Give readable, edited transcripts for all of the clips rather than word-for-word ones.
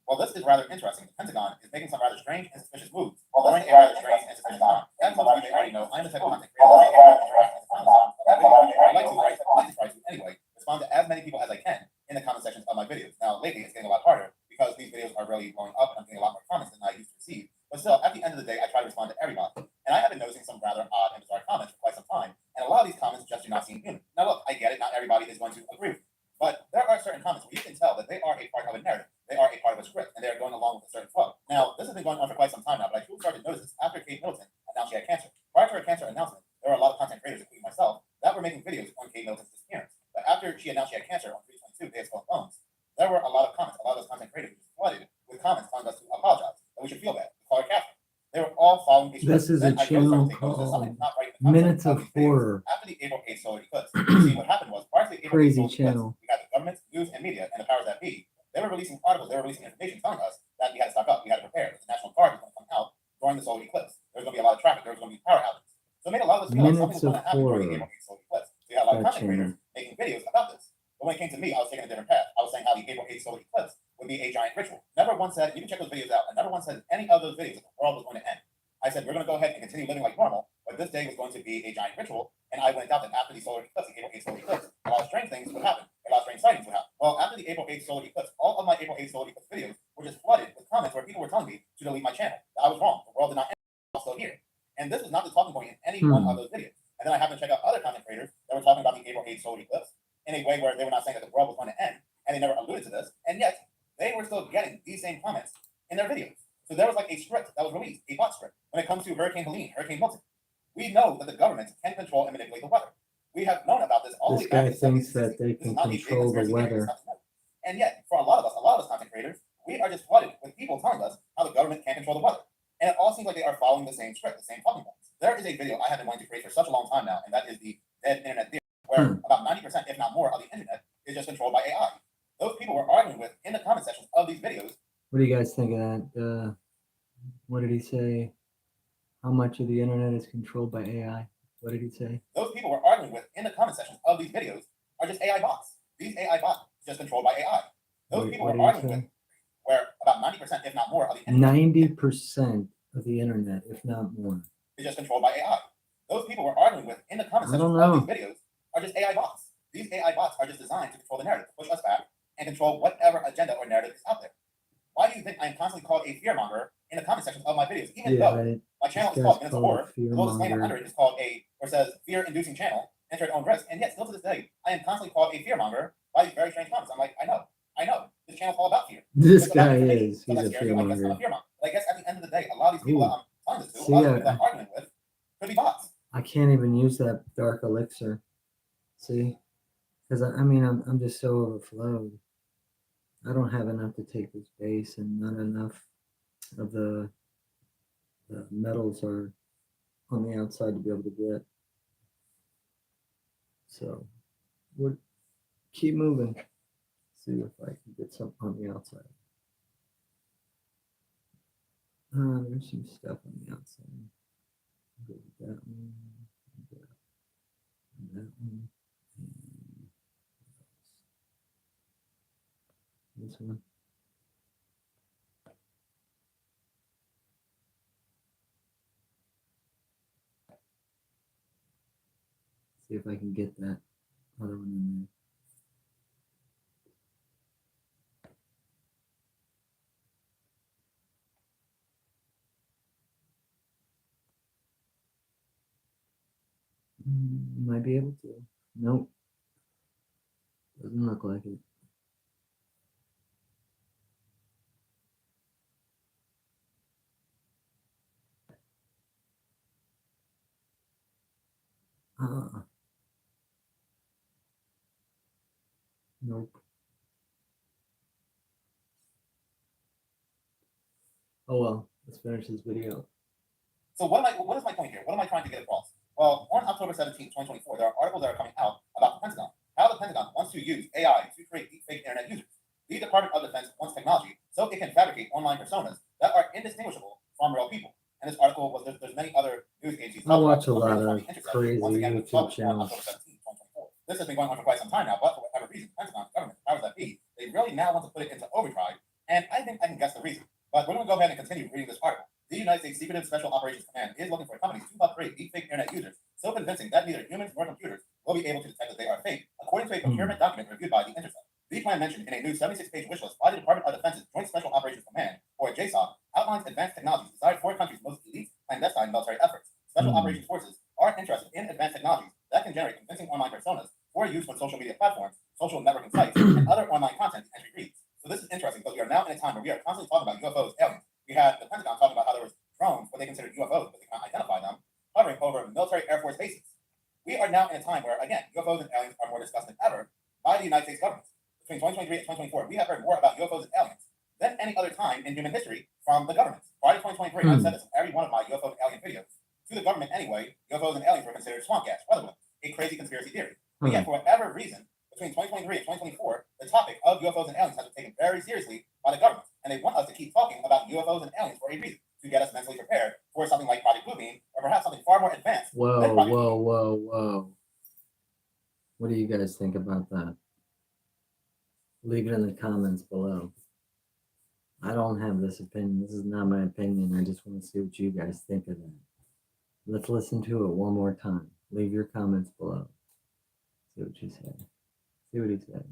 Well, this is rather interesting. The Pentagon is making some rather strange and suspicious moves during a rather strange and suspicious time. As most of you may already know, I'm the type of content creator I like to try to anyway respond to as many people as I can in the comment sections of my videos. Now, lately it's getting a lot harder because these videos are really blowing up and I'm getting a lot more comments than I used to receive. But still, at the end of the day, I try to respond to everybody. And I have been noticing some rather odd and bizarre comments for quite some time. And a lot of these comments just do not seem human. Now, look, I get it. Not everybody is going to agree with me. But there are certain comments where you can tell that they are a part of a narrative. They are a part of a script, and they are going along with a certain flow. Now, this has been going on for quite some time now, but I truly started to notice this after Kate Middleton announced she had cancer. Prior to her cancer announcement, there were a lot of content creators, including myself, that were making videos on Kate Middleton's disappearance. But after she announced she had cancer on 3/22, Day of Skull and Bones, there were a lot of comments. A lot of those content creators were just flooded with comments telling us to apologize, that we should feel bad, to call her Catherine. They were all following a script. This is a channel called Minutes of Horror. After the April 8th solar eclipse, see what happened was prior to the April 8th solar eclipse, we had the government, news, and media, and the powers that be. They were releasing articles, they were releasing information telling us that we had to stock up, we had to prepare. The National Guard was going to come out during the solar eclipse. There was going to be a lot of traffic, there was going to be power outages. So it made a lot of us feel like something was going to happen during the April 8th solar eclipse. So we had a lot of content creators making videos about this. But when it came to me, I was taking a different path. I was saying how the April 8th solar eclipse would be a giant ritual. Never once said, you can check those videos out, I never once said any of those videos that the world was going to end. I said, we're going to go ahead and continue living like normal, but this day was going to be a giant ritual. And I went out that after the solar eclipse, the April 8th solar eclipse, a lot of strange things would happen. A lot of strange sightings would happen. Well, after the April 8th solar eclipse, all of my April 8th solar eclipse videos were just flooded with comments where people were telling me to delete my channel. That I was wrong. The world did not end. I'm still here. And this was not the talking point in any one of those videos. And then I happened to check out other content creators that were talking about the April 8th solar eclipse in a way where they were not saying that the world was going to end, and they never alluded to this, and yet they were still getting these same comments in their videos. So there was like a script that was released, a bot script, when it comes to Hurricane Helene, Hurricane Milton. We know that the government can control and manipulate the weather. We have known about this all the way back. This guy thinks that they can control the weather. And yet, for a lot of us content creators, we are just flooded with people telling us how the government can't control the weather. And it all seems like they are following the same script, the same talking points. There is a video I have been wanting to create for such a long time now, and that is the dead internet theory, where about 90%, if not more, of the internet is just controlled by AI. Those people were arguing with in the comment sections of these videos. What do you guys think of that? What did he say? How much of the internet is controlled by AI? What did he say? Those people were arguing with in the comment sections of these videos are just AI bots. These AI bots are just controlled by AI. Those people were arguing with where about 90%, if not more, of the internet 90% of the internet, if not more, is just controlled by AI. Those people were arguing with in the comment sections of these videos are just AI bots. These AI bots are just designed to control the narrative, to push us back, and control whatever agenda or narrative is out there. Why do you think I'm constantly called a fearmonger in the comment sections of my videos? Even though my channel is called Minutes of Horror, the little disclaimer under it is called or says fear-inducing channel, enter your own risk, and yet still to this day, I am constantly called a fearmonger by these very strange comments. I'm like, I know. This channel's all about fear. This guy is, he's a fearmonger. But I guess at the end of the day, a lot of these people that I'm telling this to, a lot of people that I'm arguing with, could be bots. I can't even use that dark elixir. See? Because I mean, I'm just so overflowed. I don't have enough to take this base, and not enough of the metals are on the outside to be able to get. So we'll keep moving. See if I can get something on the outside. There's some stuff on the outside. Go with that one. And that one. And this one. See if I can get that other one in there. Might be able to. Nope. Doesn't look like it. Nope. Oh well, let's finish this video. So what is my point here? What am I trying to get across? Well, on October 17, 2024, there are articles that are coming out about the Pentagon. How the Pentagon wants to use AI to create deepfake internet users. The Department of Defense wants technology so it can fabricate online personas that are indistinguishable from real people. And this article was there's many other news agencies. I watch a lot of crazy YouTube channels. This has been going on for quite some time now, but for whatever reason, the Pentagon, government, powers that be, they really now want to put it into overdrive And I think I can guess the reason. But we're going to go ahead and continue reading this article. The United States Secretive Special Operations Command is looking for companies to upgrade deepfake internet users so convincing that neither humans nor computers will be able to detect that they are fake, according to a procurement document reviewed by The Intercept. The plan mentioned in a new 76-page wish list by the Department of Defense's Joint Special Operations Command, or JSOC, outlines advanced technologies desired for countries' most elite clandestine military efforts. Special operations forces are interested in advanced technologies that can generate convincing online personas for use on social media platforms, social networking sites, and other online content entry reads. So this is interesting because we are now in a time where we are constantly talking about UFOs, aliens. We had the Pentagon talking about how there was drones, what they consider UFOs, but they can't identify them, hovering over military Air Force bases. We are now in a time where, again, UFOs and aliens are more discussed than ever by the United States government. Between 2023 and 2024, we have heard more about UFOs and aliens than any other time in human history from the government. Prior to 2023, I've said this in every one of my UFO and alien videos. To the government anyway, UFOs and aliens were considered swamp gas, weather balloons, a crazy conspiracy theory. But yet, for whatever reason, between 2023 and 2024, the topic of UFOs and aliens has been taken very seriously by the government, and they want us to keep talking about UFOs and aliens for a reason, to get us mentally prepared for something like Project Bluebeam, or perhaps something far more advanced. Whoa. What do you guys think about that? Leave it in the comments below. I don't have this opinion. This is not my opinion. I just want to see what you guys think of that. Let's listen to it one more time. Leave your comments below. See what you say. See what he said.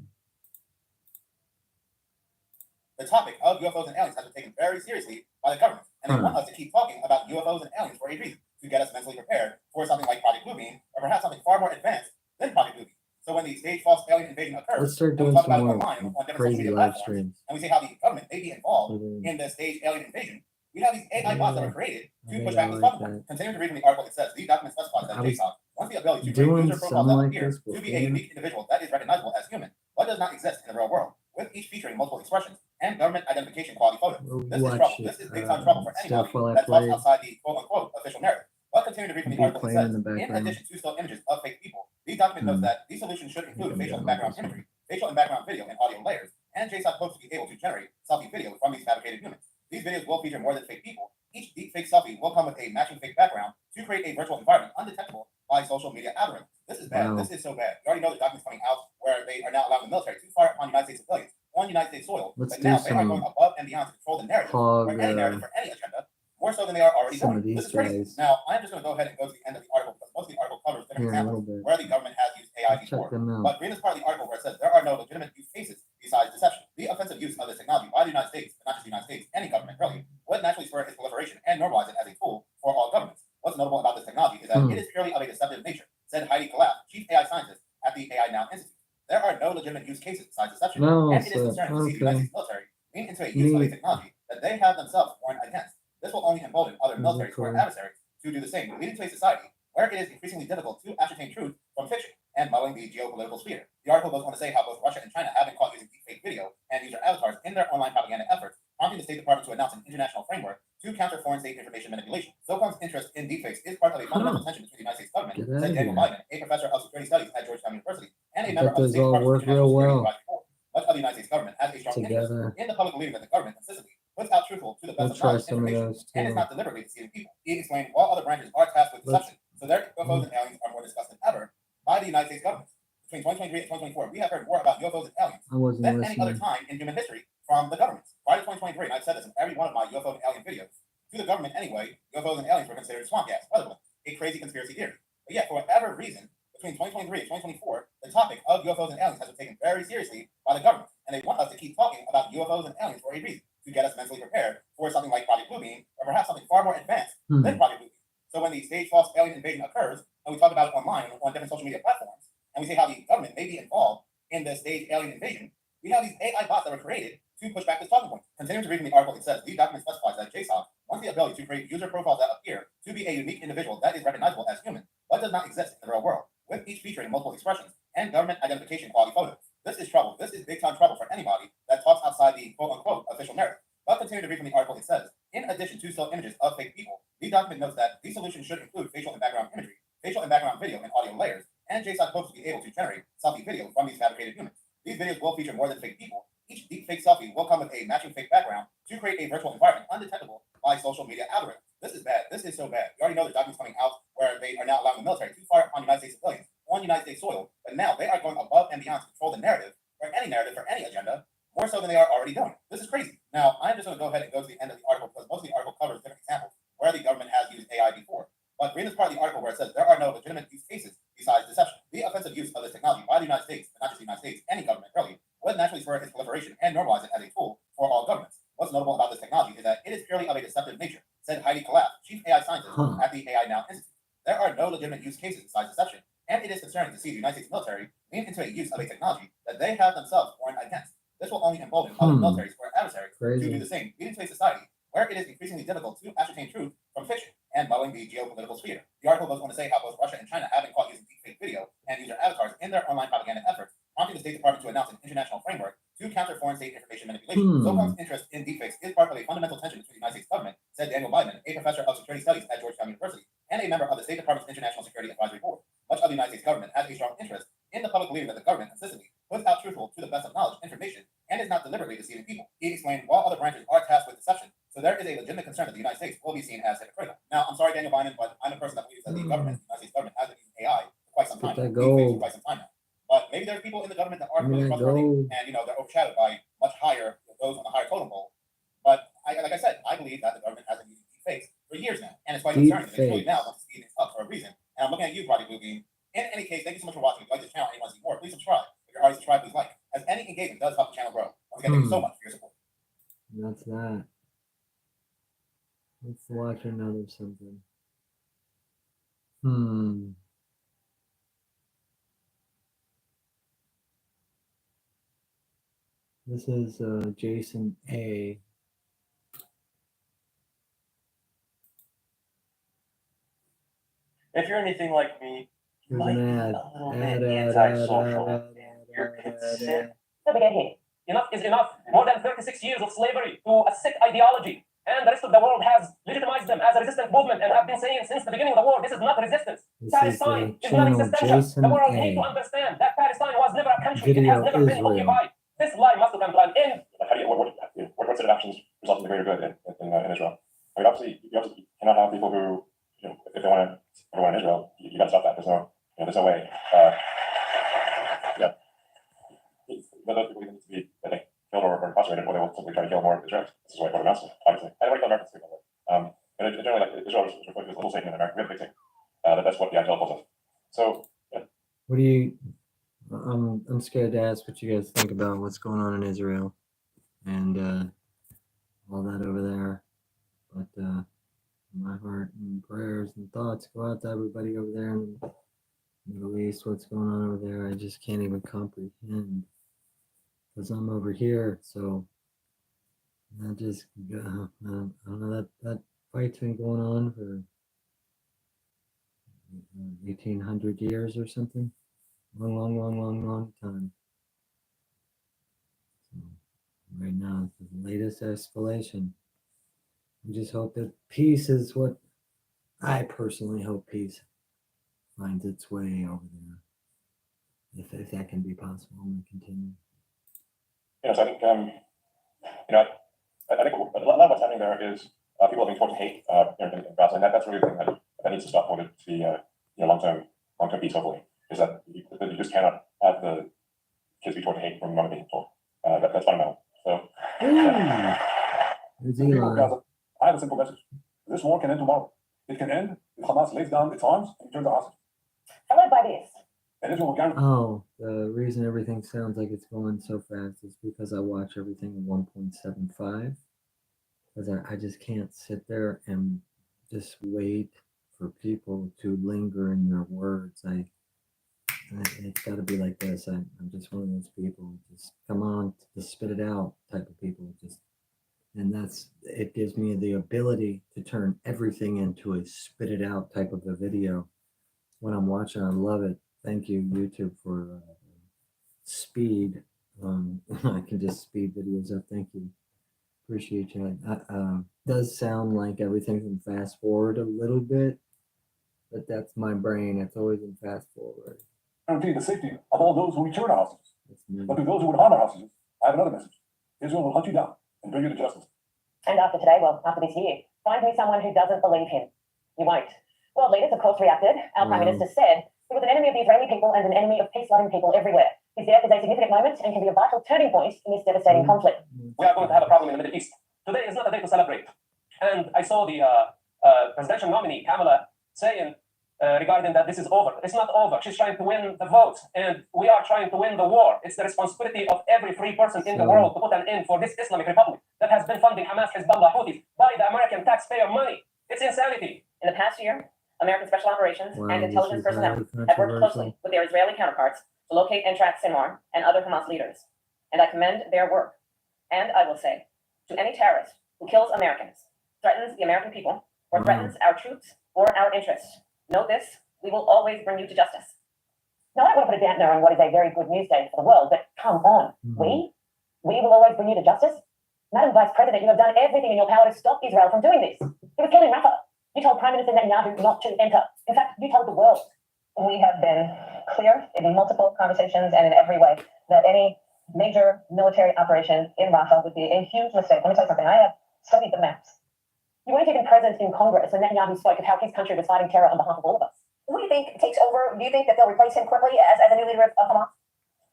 The topic of UFOs and aliens has been taken very seriously by the government, and they want us to keep talking about UFOs and aliens for a reason, to get us mentally prepared for something like Project Bluebeam, or perhaps something far more advanced than Project Bluebeam. So when the stage false alien invasion occurs, let's start doing some more crazy live streams, and we see how the government may be involved in the stage alien invasion. We have these AI bots that were created to push back this talking point. Continuing to read from the article, it says the document specifies that JSOC wants the ability to create user profiles that appear to be a unique individual that is recognizable as human, but does not exist in the real world, with each featuring multiple expressions and government identification quality photos. This is trouble. This is big time trouble for anybody that talks outside the quote-unquote official narrative. But continuing to read from the article, it says, in addition to still images of fake people, the document notes that these solutions should include facial and background imagery, facial and background video, and audio layers, and JSOC hopes to be able to generate selfie video from these fabricated humans. These videos will feature more than fake people. Each deepfake selfie will come with a matching fake background to create a virtual environment undetectable by social media algorithms. This is bad. This is so bad. You already know the documents coming out where they are now allowing the military to fire upon United States civilians on United States soil. But now they are going above and beyond to control the narrative for any narrative for any agenda, more so than they are already doing. This is crazy. Now, I'm just going to go ahead and go to the end of the article because most of the article covers different examples where the government has used AI before. But read this part of the article where it says there are no legitimate use cases besides deception. The offensive use of this technology by the United States, but not just the United States, any government really, would naturally spur its proliferation and normalize it as a tool for all governments. What's notable about this technology is that it is purely of a deceptive nature, said Heidi Kalaf, chief AI scientist at the AI Now Institute. There are no legitimate use cases besides deception, and it is concerning to see the United States military lean into a use of a technology that they have themselves warned against. This will only embolden other militaries or adversaries to do the same, leading to a society where it is increasingly difficult to ascertain truth from fiction and muddling the geopolitical sphere. The article goes on to say how both Russia and China have been caught using deepfake video and user avatars in their online propaganda efforts, prompting the State Department to announce an international framework to counter foreign state information manipulation. SOCOM's interest in deepfakes is part of a fundamental tension between the United States government, said Daniel Biden, a professor of security studies at Georgetown University, and a member of the State Department's International Security Advisory Board. Much of the United States government has a strong interest in the public believing that the government consistently puts out truthful to the best of knowledge information and is not deliberately deceiving people. He explained while other branches are tasked with deception, so their UFOs and aliens are more discussed than ever by the United States government. Between 2023 and 2024, we have heard more about UFOs and aliens than any other time in human history from the government. Prior to 2023, and I've said this in every one of my UFO and alien videos, to the government anyway, UFOs and aliens were considered swamp gas, weather balloons, a crazy conspiracy theory. But yet, for whatever reason, between 2023 and 2024, the topic of UFOs and aliens has been taken very seriously by the government, and they want us to keep talking about UFOs and aliens for a reason, to get us mentally prepared for something like Project Bluebeam, or perhaps something far more advanced than Project Bluebeam. So when the stage false alien invasion occurs, and we talk about it online on different social media platforms, and we see how the government may be involved in the stage alien invasion, we have these AI bots that were created to push back this talking point. Continuing to read from the article, it says the document specifies that JSOC wants the ability to create user profiles that appear to be a unique individual that is recognizable as human, but does not exist in the real world, with each featuring multiple expressions and government identification quality photos. This is trouble. This is big time trouble for anybody that talks outside the quote-unquote official narrative. But continuing to read from the article, it says, in addition to still images of fake people, the document notes that these solutions should include facial and background imagery, facial and background video, and audio layers, and JSOC hopes to be able to generate selfie video from these fabricated humans. These videos will feature more than fake people. Each deepfake selfie will come with a matching fake background to create a virtual environment undetectable by social media algorithms. This is bad. This is so bad. You already know the documents coming out where they are now allowing the military to fire upon United States civilians on United States soil, but now they are going above and beyond to control the narrative, or any agenda, more so than they are already doing. This is crazy. Now, I'm just going to go ahead and go to the end of the article because most of the article covers different examples where the government has used AI before. But read this part of the article where it says there are no legitimate use cases besides deception. The offensive use of this technology by the United States, but not just the United States, any government really, would naturally spur its proliferation and normalize it as a tool for all governments. What's notable about this technology is that it is purely of a deceptive nature, said Heidi Kalaf, chief AI scientist at the AI Now Institute. There are no legitimate use cases besides deception, and it is concerning to see the United States military lean into a use of a technology that they have themselves warned against. This will only embolden other militaries or adversaries to do the same, leading to a society where it is increasingly difficult to ascertain truth from fiction and mowing the geopolitical sphere. The article goes on to say how both Russia and China have been caught using deepfake video and user avatars in their online propaganda efforts, prompting the State Department to announce an international framework to counter foreign state information manipulation. SOCOM's interest in deepfakes is part of a fundamental tension between the United States government, said Daniel Biden, a professor of security studies at Georgetown University and a member of the State Department's International Security Advisory Board. Much of the United States government has a strong interest in the public believing that the government consistently puts out truthful, to the best of knowledge, information and is not deliberately deceiving people. He explained while other branches are tasked with deception, so there is a legitimate concern that the United States will be seen as hypocritical. Now, I'm sorry, Daniel Biden, but I'm a person that believes that the government, the United States government, has been using AI for quite some time. For quite some time now. But maybe there are people in the government that are really trustworthy, and they're overshadowed by much higher those on the higher totem pole. But like I said, I believe that the government has been using deepfakes for years now, and it's quite concerning. It's really now wants to speed things up for a reason. And I'm looking at you, Project Bluebeam. In any case, thank you so much for watching. If you like this channel and you want to see more, please subscribe. If you're already subscribed, please like. As any engagement does help the channel grow. Once again, thank you so much for your support. That's that. Let's watch another something. This is Jason A. If you're anything like me, you might be a little bit antisocial. You're considered. Enough is enough. More than 36 years of slavery to a sick ideology. And the rest of the world has legitimized them as a resistant movement and have been saying since the beginning of the war, this is not resistance. Palestine is non-existential. The world needs to understand that Palestine was never a country. It has never been occupied. This lie must come to an end. What sort of actions result in the greater good in Israel? I mean, obviously, you cannot have people who, if they want to everyone in Israel, you got to stop that. There's no way. Those people either need to be, I think, killed or incarcerated, or they will simply try to kill more Israelis. This is what it amounts to, obviously. Anybody killed Americans speak of it. But generally, like Israel is referred to as a little Satan in America. We have a big Satan. That's what the ITL calls us. So, yeah. What do you? I'm scared to ask what you guys think about what's going on in Israel and all that over there. But my heart and prayers and thoughts go out to everybody over there in the Middle East. What's going on over there? I just can't even comprehend. Because I'm over here, so I just I don't know, that fight's been going on for 1800 years or something. Long time. So right now it's the latest escalation. We just hope that peace is what I personally hope peace finds its way over there. If that can be possible, I'm going to continue. So I think, I think a lot of what's happening there is people being taught to hate in Gaza, and that's really the thing that needs to stop for it to be long-term peace, hopefully, is that you just cannot have the kids be taught to hate from mother being taught. That's fundamental. So, Gaza, I have a simple message. This war can end tomorrow. It can end if Hamas lays down its arms and returns to hostage. Followed by this. Oh, the reason everything sounds like it's going so fast is because I watch everything in 1.75. Because I just can't sit there and just wait for people to linger in their words. It's got to be like this. I'm just one of those people. Just come on, just spit it out type of people. It gives me the ability to turn everything into a spit it out type of a video when I'm watching. I love it. Thank you, YouTube, for speed. I can just speed videos up. Thank you. Appreciate you. Does sound like everything's in fast forward a little bit, but that's my brain. It's always in fast forward. Guarantee the safety of all those who return hostages. But to those who would harm our hostages, I have another message. Israel will hunt you down and bring you to justice. And after today, after this year, find me someone who doesn't believe him. You won't. World leaders, of course, reacted. Our Prime Minister said he was an enemy of the Israeli people and an enemy of peace-loving people everywhere. His death is a significant moment and can be a vital turning point in this devastating conflict. We are going to have a problem in the Middle East. Today is not a day to celebrate. And I saw the presidential nominee, Kamala, saying regarding that this is over. It's not over. She's trying to win the vote, and we are trying to win the war. It's the responsibility of every free person in the world to put an end for this Islamic Republic that has been funding Hamas, Hezbollah, Houthis by the American taxpayer money. It's insanity. In the past year, American Special Operations and intelligence personnel have worked closely with their Israeli counterparts to locate and track Sinwar and other Hamas leaders. And I commend their work. And I will say, to any terrorist who kills Americans, threatens the American people, or threatens our troops or our interests, note this, we will always bring you to justice. Now, I don't want to put a dampener on what is a very good news day for the world, but come on, we will always bring you to justice? Madam Vice President, you have done everything in your power to stop Israel from doing this. It was killing Rafah. You told Prime Minister Netanyahu not to enter. In fact, you told the world. We have been clear in multiple conversations and in every way that any major military operation in Rafah would be a huge mistake. Let me tell you something. I have studied the maps. You weren't even present in Congress when Netanyahu spoke of how his country was fighting terror on behalf of all of us. Who do you think takes over? Do you think that they'll replace him quickly as a new leader of Hamas?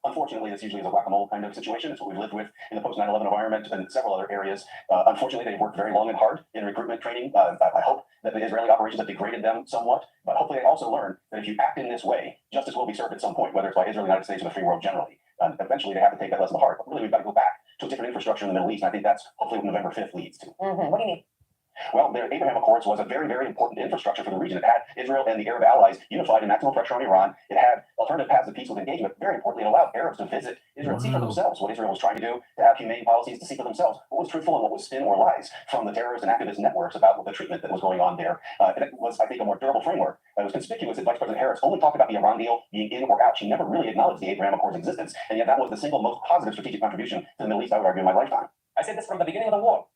Unfortunately, this usually is a whack-a-mole kind of situation. It's what we've lived with in the post-9/11 environment and several other areas. Unfortunately, they've worked very long and hard in recruitment training. I hope that the Israeli operations have degraded them somewhat, but hopefully they also learn that if you act in this way, justice will be served at some point, whether it's by Israel, the United States, or the free world generally. Eventually, they have to take that lesson to heart. But really, we've got to go back to a different infrastructure in the Middle East, and I think that's hopefully what November 5th leads to. What do you mean? Well, the Abraham Accords was a very, very important infrastructure for the region. It had Israel and the Arab allies unified in maximum pressure on Iran. It had alternative paths of peaceful engagement. Very importantly, it allowed Arabs to visit Israel and see for themselves what Israel was trying to do, to have humane policies, to see for themselves what was truthful and what was spin or lies from the terrorist and activist networks about the treatment that was going on there. And it was, I think, a more durable framework. It was conspicuous that Vice President Harris only talked about the Iran deal being in or out. She never really acknowledged the Abraham Accords' existence. And yet that was the single most positive strategic contribution to the Middle East, I would argue, in my lifetime. I said this from the beginning of the war.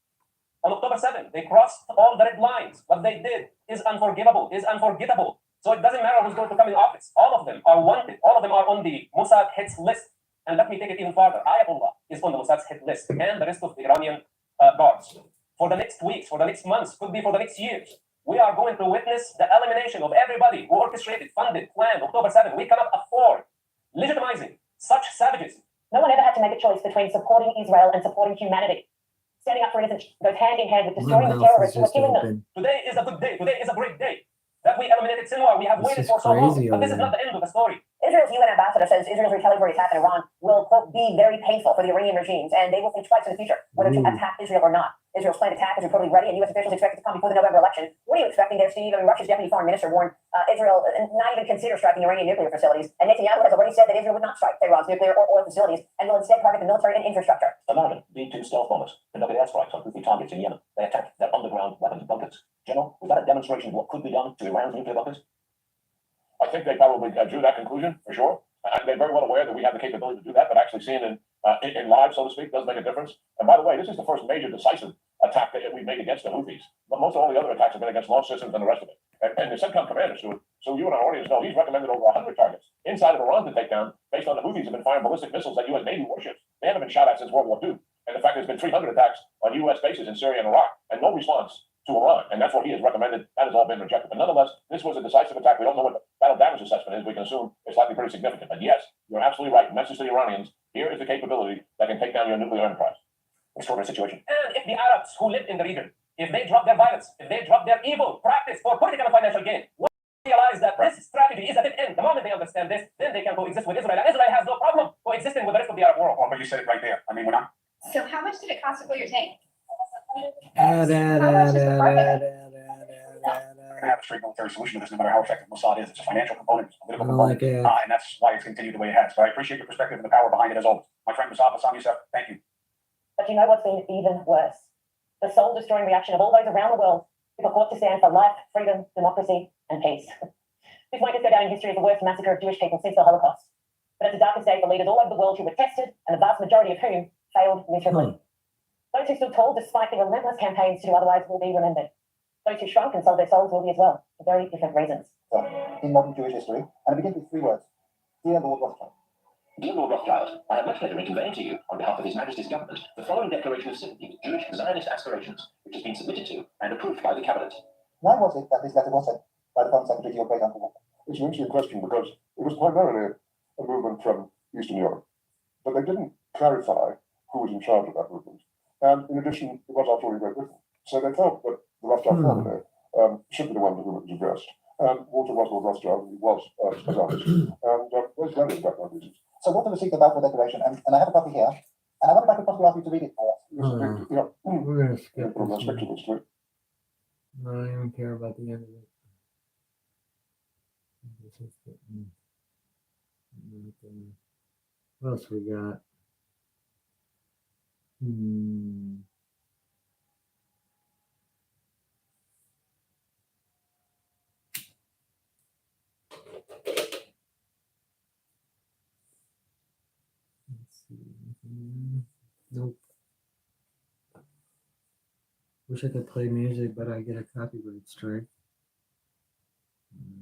On October 7th, they crossed all the red lines. What they did is unforgivable, is unforgettable. So it doesn't matter who's going to come in office. All of them are wanted. All of them are on the Mossad hits list. And let me take it even further. Ayatollah is on the Mossad's hit list, and the rest of the Iranian guards. For the next weeks, for the next months, could be for the next years, we are going to witness the elimination of everybody who orchestrated, funded, planned October 7th. We cannot afford legitimizing such savages. No one ever had to make a choice between supporting Israel and supporting humanity. Standing up for innocent goes hand in hand with destroying the terrorists who are killing them. Today is a good day. Today is a great day. That we eliminated Sinwar. We have waited for so long. But this is not the end of the story. Israel's UN ambassador says Israel's retaliatory attack in Iran will, quote, be very painful for the Iranian regimes, and they will think twice in the future whether to attack Israel or not. Israel's planned attack is reportedly ready, and U.S. officials expect it to come before the November election. What are you expecting there, Steve? I mean, Russia's deputy foreign minister warned Israel not even consider striking Iranian nuclear facilities, and Netanyahu has already said that Israel would not strike Tehran's nuclear or oil facilities and will instead target the military and infrastructure. Imagine B-2 stealth bombers conducted airstrikes on Houthi targets in Yemen. They attacked their underground weapons bunkers. General, was that a demonstration of what could be done to Iran's nuclear bunkers? I think they probably drew that conclusion for sure. They're very well aware that we have the capability to do that, but actually seeing it in live, so to speak, does make a difference. And by the way, this is the first major decisive attack that we've made against the Houthis. But most of all the other attacks have been against launch systems and the rest of it. And the CENTCOM commander, so you and our audience know, he's recommended over 100 targets inside of Iran to take down based on the Houthis have been firing ballistic missiles at U.S. Navy warships. They haven't been shot at since World War II. And in fact, there's been 300 attacks on U.S. bases in Syria and Iraq and no response to Iran. And that's what he has recommended. That has all been rejected. But nonetheless, this was a decisive attack. We don't know what the battle damage assessment is. We can assume it's likely pretty significant. But yes, you're absolutely right. Message to the Iranians, here is the capability that can take down your nuclear enterprise. Extraordinary situation. And if the Arabs who live in the region, if they drop their violence, if they drop their evil practice for political and financial gain, realize that this strategy is at its end. The moment they understand this, then they can coexist with Israel. And Israel has no problem coexisting with the rest of the Arab world. Well, but you said it right there. I mean, we're not. So how much did it cost to fill your tank? We're going to have a straight military solution to this, no matter how effective Mossad is. It's a financial component, it's a political component, and that's why it's continued the way it has. But I appreciate your perspective and the power behind it as always. My friend Mossad Bassam Youssef, thank you. But you know what's been even worse? The soul-destroying reaction of all those around the world who have fought to stand for life, freedom, democracy, and peace. This won't just go down in history as the worst massacre of Jewish people since the Holocaust. But it's a darkest day for leaders all over the world who were tested, and the vast majority of whom failed miserably. Those who stood tall despite the relentless campaigns to do otherwise will be remembered. Those who shrunk and sold their souls will be as well, for very different reasons. In modern Jewish history, and it begins with 3 words. Dear Lord Rothschild. Dear Lord Rothschild, I have much pleasure in conveying to you, on behalf of His Majesty's government, the following declaration of sympathy with Jewish Zionist aspirations, which has been submitted to and approved by the Cabinet. Why was it that this letter was sent by the Foreign Secretary to your great uncle? It's an interesting question because it was primarily a movement from Eastern Europe. But they didn't clarify who was in charge of that movement. And in addition, it was after all in Great Britain. So they felt that the Rothschild family should be the one to whom it was addressed. And Walter was Lord Rothschild, and he was as others. And there's various background reasons. So Walter received the Balfour Declaration, and I have a copy here. And I wonder if I could possibly ask you to read it for us. Yeah. We're gonna skip From this respect to one. this, too. I don't even care about the end of it. This is getting- What else we got? Let's see. Nope. Wish I could play music, but I get a copyright strike.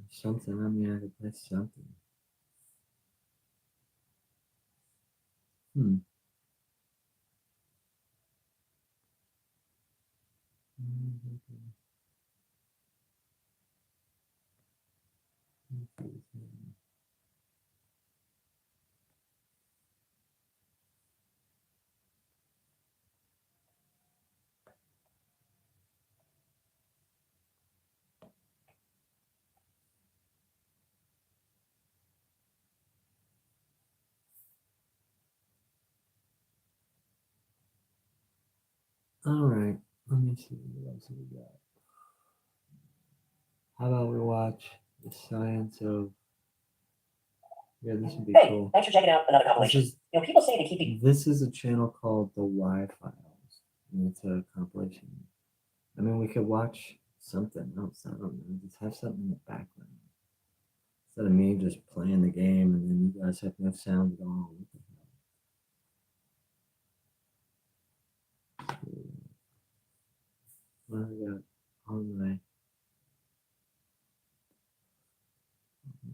Something. I mean, I could play something. All right. Let me see what else we got. How about we watch the science of? Yeah, this would be Hey, cool. thanks for checking out another This compilation. is People say they keep this is a channel called the Y Files, and it's a compilation. I mean, we could watch something else. I don't know. Just have something in the background instead of me just playing the game, and then you guys have no sound at all. What the hell? What I got on my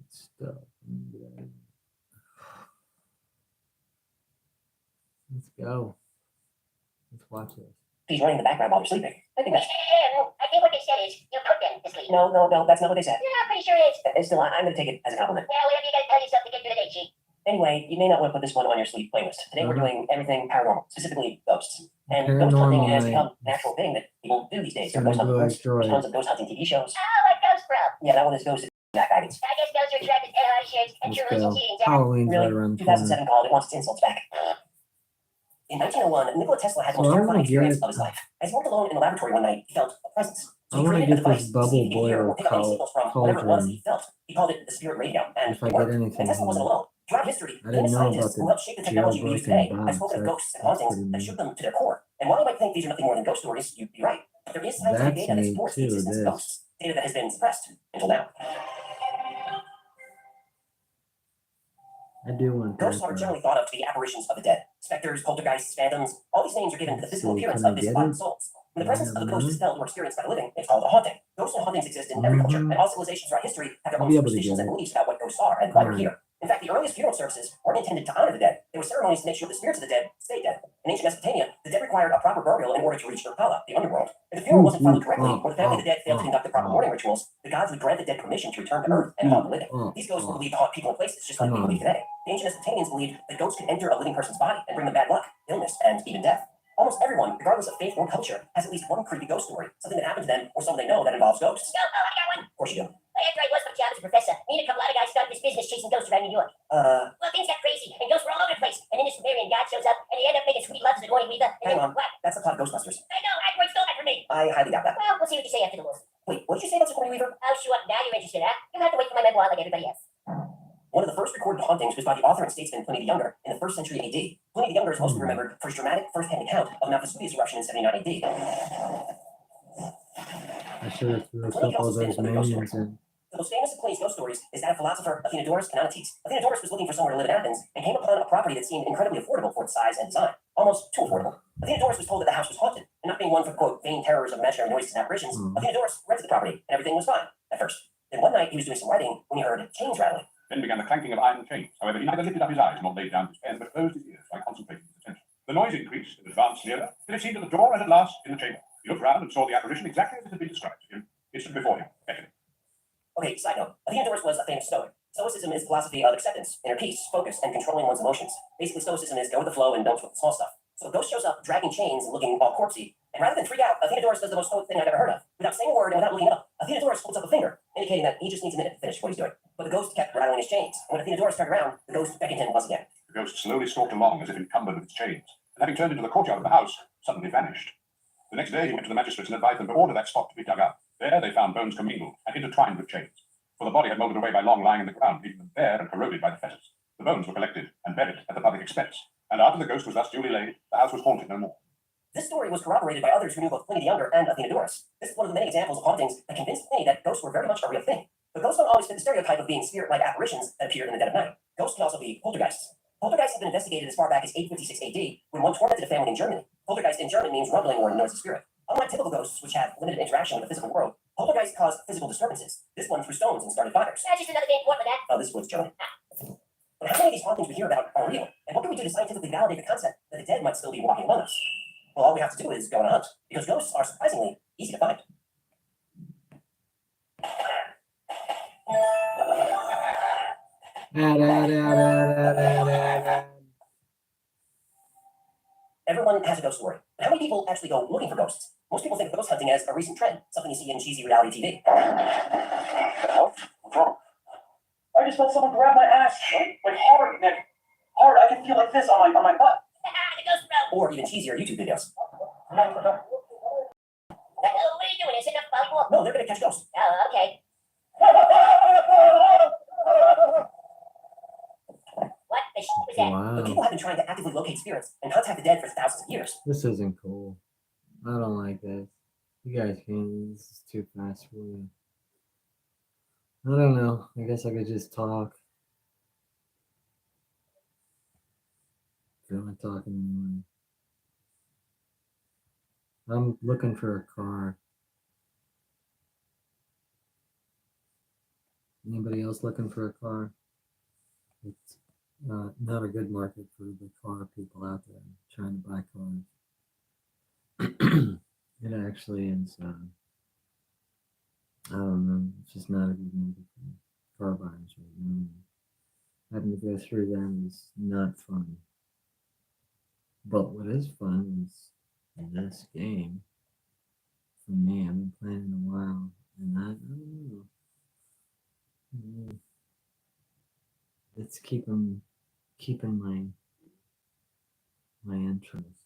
stuff. Let's go. Let's watch this. he's running in the background while you're sleeping. I think that's. I think what they said is you put them to sleep. No, that's not what they said. Yeah, I'm pretty sure it is. It's still, I'm going to take it as a compliment. Well, whatever you gotta tell yourself to get through the day, Chief. Anyway, you may not want to put this one on your sleep playlist. Today we're doing everything paranormal, specifically ghosts. And ghost hunting has become a natural thing that people do these days. There are ghost hunting books, there's tons of ghost hunting TV shows. Oh, like Ghost Bro. Yeah, that one is Ghost Jack Baggins. I guess ghosts are attracted to Ed shirts and Let's churros and go. cheating. Halloween's right Really? around the corner. 2007 called, it wants its insults back. In 1901, Nikola Tesla had the So most I terrifying wanna experience get- of his life. As he worked alone in the laboratory one night, he felt a presence. I So he wanna created a get device this to bubble see if he could hear boiler or pick up any signals from whatever it was he felt. He called it the spirit radio, and If I it get worked. anything And Tesla wasn't here. alone. Throughout history, I didn't famous know scientists about who helped shape the technology we use today jailbroken have spoken of box. ghosts and That's hauntings pretty that neat. shook them to their core. And while you might think these are nothing more than ghost stories, you'd be right. But there is scientific That's data that neat supports the too, existence of this. ghosts, data that has been suppressed until now. I do want that. Ghosts are generally thought of to be apparitions of the dead. Specters, poltergeists, phantoms, all these names are given to the physical So, appearance can I of get disembodied it? souls. When the Do I presence have of a ghost is mine? felt or experienced by the living, it's called a haunting. Ghosts and hauntings exist in every culture, and all civilizations throughout history have their I'll own be able to superstitions get and it. beliefs about what ghosts are and why they're Alright. here. In fact, the earliest funeral services weren't intended to honor the dead. They were ceremonies to make sure the spirits of the dead stayed dead. In ancient Mesopotamia, the dead required a proper burial in order to reach Irkala, the underworld. If the funeral wasn't followed correctly, or the family of the dead failed to conduct the proper mourning rituals, the gods would grant the dead permission to return to Earth and haunt the living. These ghosts were believed to haunt people and places just like we believe today. The ancient Mesopotamians believed that ghosts could enter a living person's body and bring them bad luck, illness, and even death. Almost everyone, regardless of faith or culture, has at least one creepy ghost story, something that happened to them or someone they know that involves ghosts. No, oh, I got one. Of course you do. After I lost my job as a professor, me and a couple other guys started this business chasing ghosts around New York. Well, things got crazy, and ghosts were all over the place. And then this Sumerian god shows up, and they end up making sweet love to the Sigourney Weaver. And Hang then on. what? That's the plot of Ghostbusters. I know, Aykroyd stole that from me. I highly doubt that. Well, we'll see what you say after the war. Wait, what did you say about Sigourney Weaver? Oh, sure, now you're interested, huh? You'll have to wait for my memoir like everybody else. One of the first recorded hauntings was by the author and statesman Pliny the Younger in the 1st century AD. Pliny the Younger is mostly remembered for his dramatic first-hand account of Mount Vesuvius eruption in 79 AD. I should have threw a couple of those minions in. The most famous of Pliny's ghost stories is that of philosopher Athenodorus Canonites. Athenodorus was looking for somewhere to live in Athens and came upon a property that seemed incredibly affordable for its size and design. Almost too affordable. Athenodorus was told that the house was haunted, and not being one for, quote, vain terrors of imaginary noises and apparitions, Athenodorus rented the property, and everything was fine, at first. Then one night, he was doing some writing when he heard chains rattling. Then began the clanking of iron chains. However, he neither lifted up his eyes nor laid down his pen, but closed his ears while concentrating his attention. The noise increased and advanced nearer, till it seemed that the door was at last in the chamber. He looked round and saw the apparition exactly as it had been described to him. It stood before him, beckoning. Okay, side note. Athenodorus was a famous stoic. Stoicism is a philosophy of acceptance, inner peace, focus, and controlling one's emotions. Basically, Stoicism is go with the flow and don't sweat the small stuff. So a ghost shows up dragging chains and looking all corpsey, and rather than freak out, Athenodorus does the most stoic thing I've ever heard of. Without saying a word and without looking up, Athenodorus holds up a finger, indicating that he just needs a minute to finish what he's doing. But the ghost kept rattling his chains, and when Athenodorus turned around, the ghost beckoned him once again. The ghost slowly stalked along as if encumbered with its chains, and having turned into the courtyard of the house, suddenly vanished. The next day he went to the magistrates and advised them to order that spot to be dug up. There they found bones commingled and intertwined with chains, for the body had molded away by long lying in the ground, leaving them bare and corroded by the fetters. The bones were collected and buried at the public expense, and after the ghost was thus duly laid, the house was haunted no more. This story was corroborated by others who knew both Pliny the Younger and Athenodorus. This is one of the many examples of hauntings that convinced Pliny that ghosts were very much a real thing. But ghosts don't always fit the stereotype of being spirit-like apparitions that appear in the dead of night. Ghosts can also be poltergeists. Poltergeists have been investigated as far back as 856 AD, when one tormented a family in Germany. Poltergeist in German means rumbling or noisy spirit. Unlike typical ghosts, which have limited interaction with the physical world, poltergeists cause physical disturbances. This one threw stones and started fires. That's just another name for that. Oh, this was German. But how many of these hauntings we hear about are real? And what can we do to scientifically validate the concept that the dead might still be walking among us? Well, all we have to do is go on a hunt, because ghosts are surprisingly easy to find. Everyone has a ghost story. But how many people actually go looking for ghosts? Most people think of ghost hunting as a recent trend, something you see in cheesy reality TV. What's wrong? I just felt someone grab my ass, like hard, Nick. Hard, I can feel like this on my butt. The ghost bro. Or even cheesier YouTube videos. What are you doing? Is it enough volleyball? No, they're gonna catch ghosts. Oh, okay. What the shit was that? But Wow, people have been trying to actively locate spirits and contact the dead for thousands of years. this isn't cool. I don't like this. You guys can't. This is too fast for you. I don't know. I guess I could just talk. I'm not talking anymore. I'm looking for a car. Anybody else looking for a car? It's not a good market for the car people out there trying to buy cars. It actually is. I don't know. It's just not a good market for car buyers right now. Having to go through them is not fun. But what is fun is this game. For me, I've been playing it a while, and I don't know. It's keeping my interest.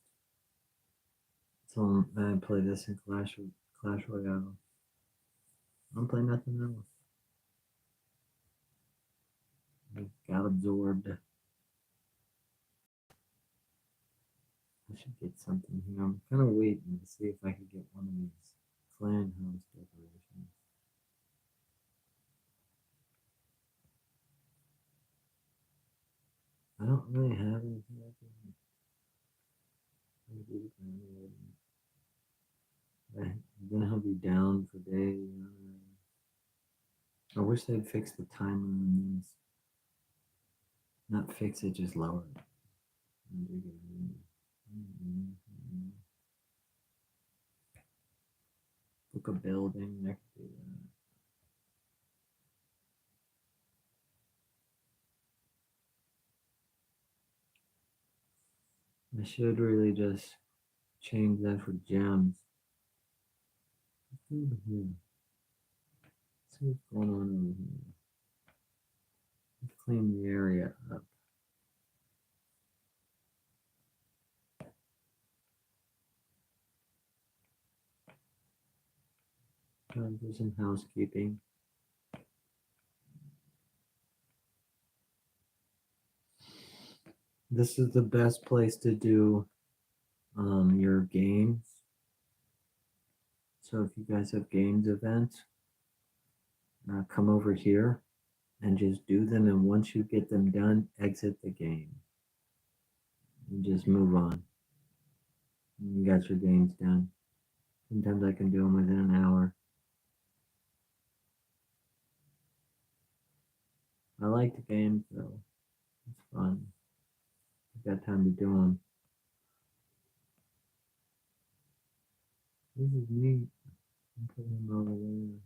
So I play this in Clash Royale. I don't play nothing else. I got absorbed. I should get something here. I'm kind of waiting to see if I can get one of these clan house decorations. I don't really have anything like that. Then I'll be down for days. I wish they'd fix the timer on this. Not fix it, just lower it. Book a building, that could do that. I should really just change that for gems. What's over here? Let's see what's going on over here. Let's clean the area up. Time for some housekeeping. This is the best place to do your games. So if you guys have games events, come over here and just do them. And once you get them done, exit the game and just move on. And you got your games done. Sometimes I can do them within an hour. I like the games though. It's fun. I've got time to do them. This is neat. I'm putting them all away.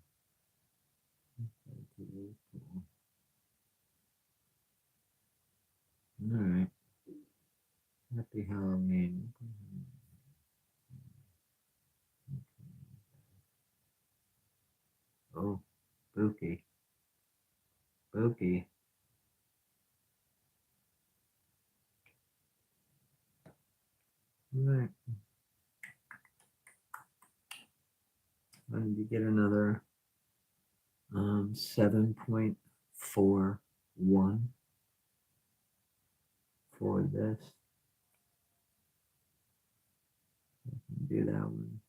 Cool. Happy Halloween. Oh, spooky. Spooky. Right. I need to get another 7.41 for this. Do that one.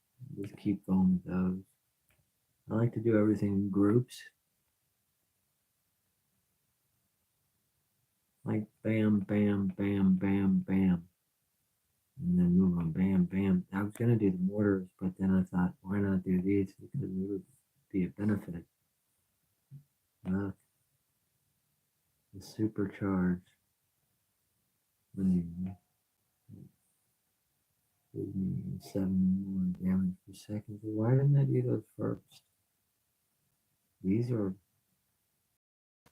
Just keep going with those. I like to do everything in groups. Like bam, bam, bam, bam, bam. And then move on bam, bam. I was going to do the mortars, but then I thought, why not do these? Because it would be a benefit. Look. The supercharged. Gives me 7 more damage per second. So why didn't I do those first? These are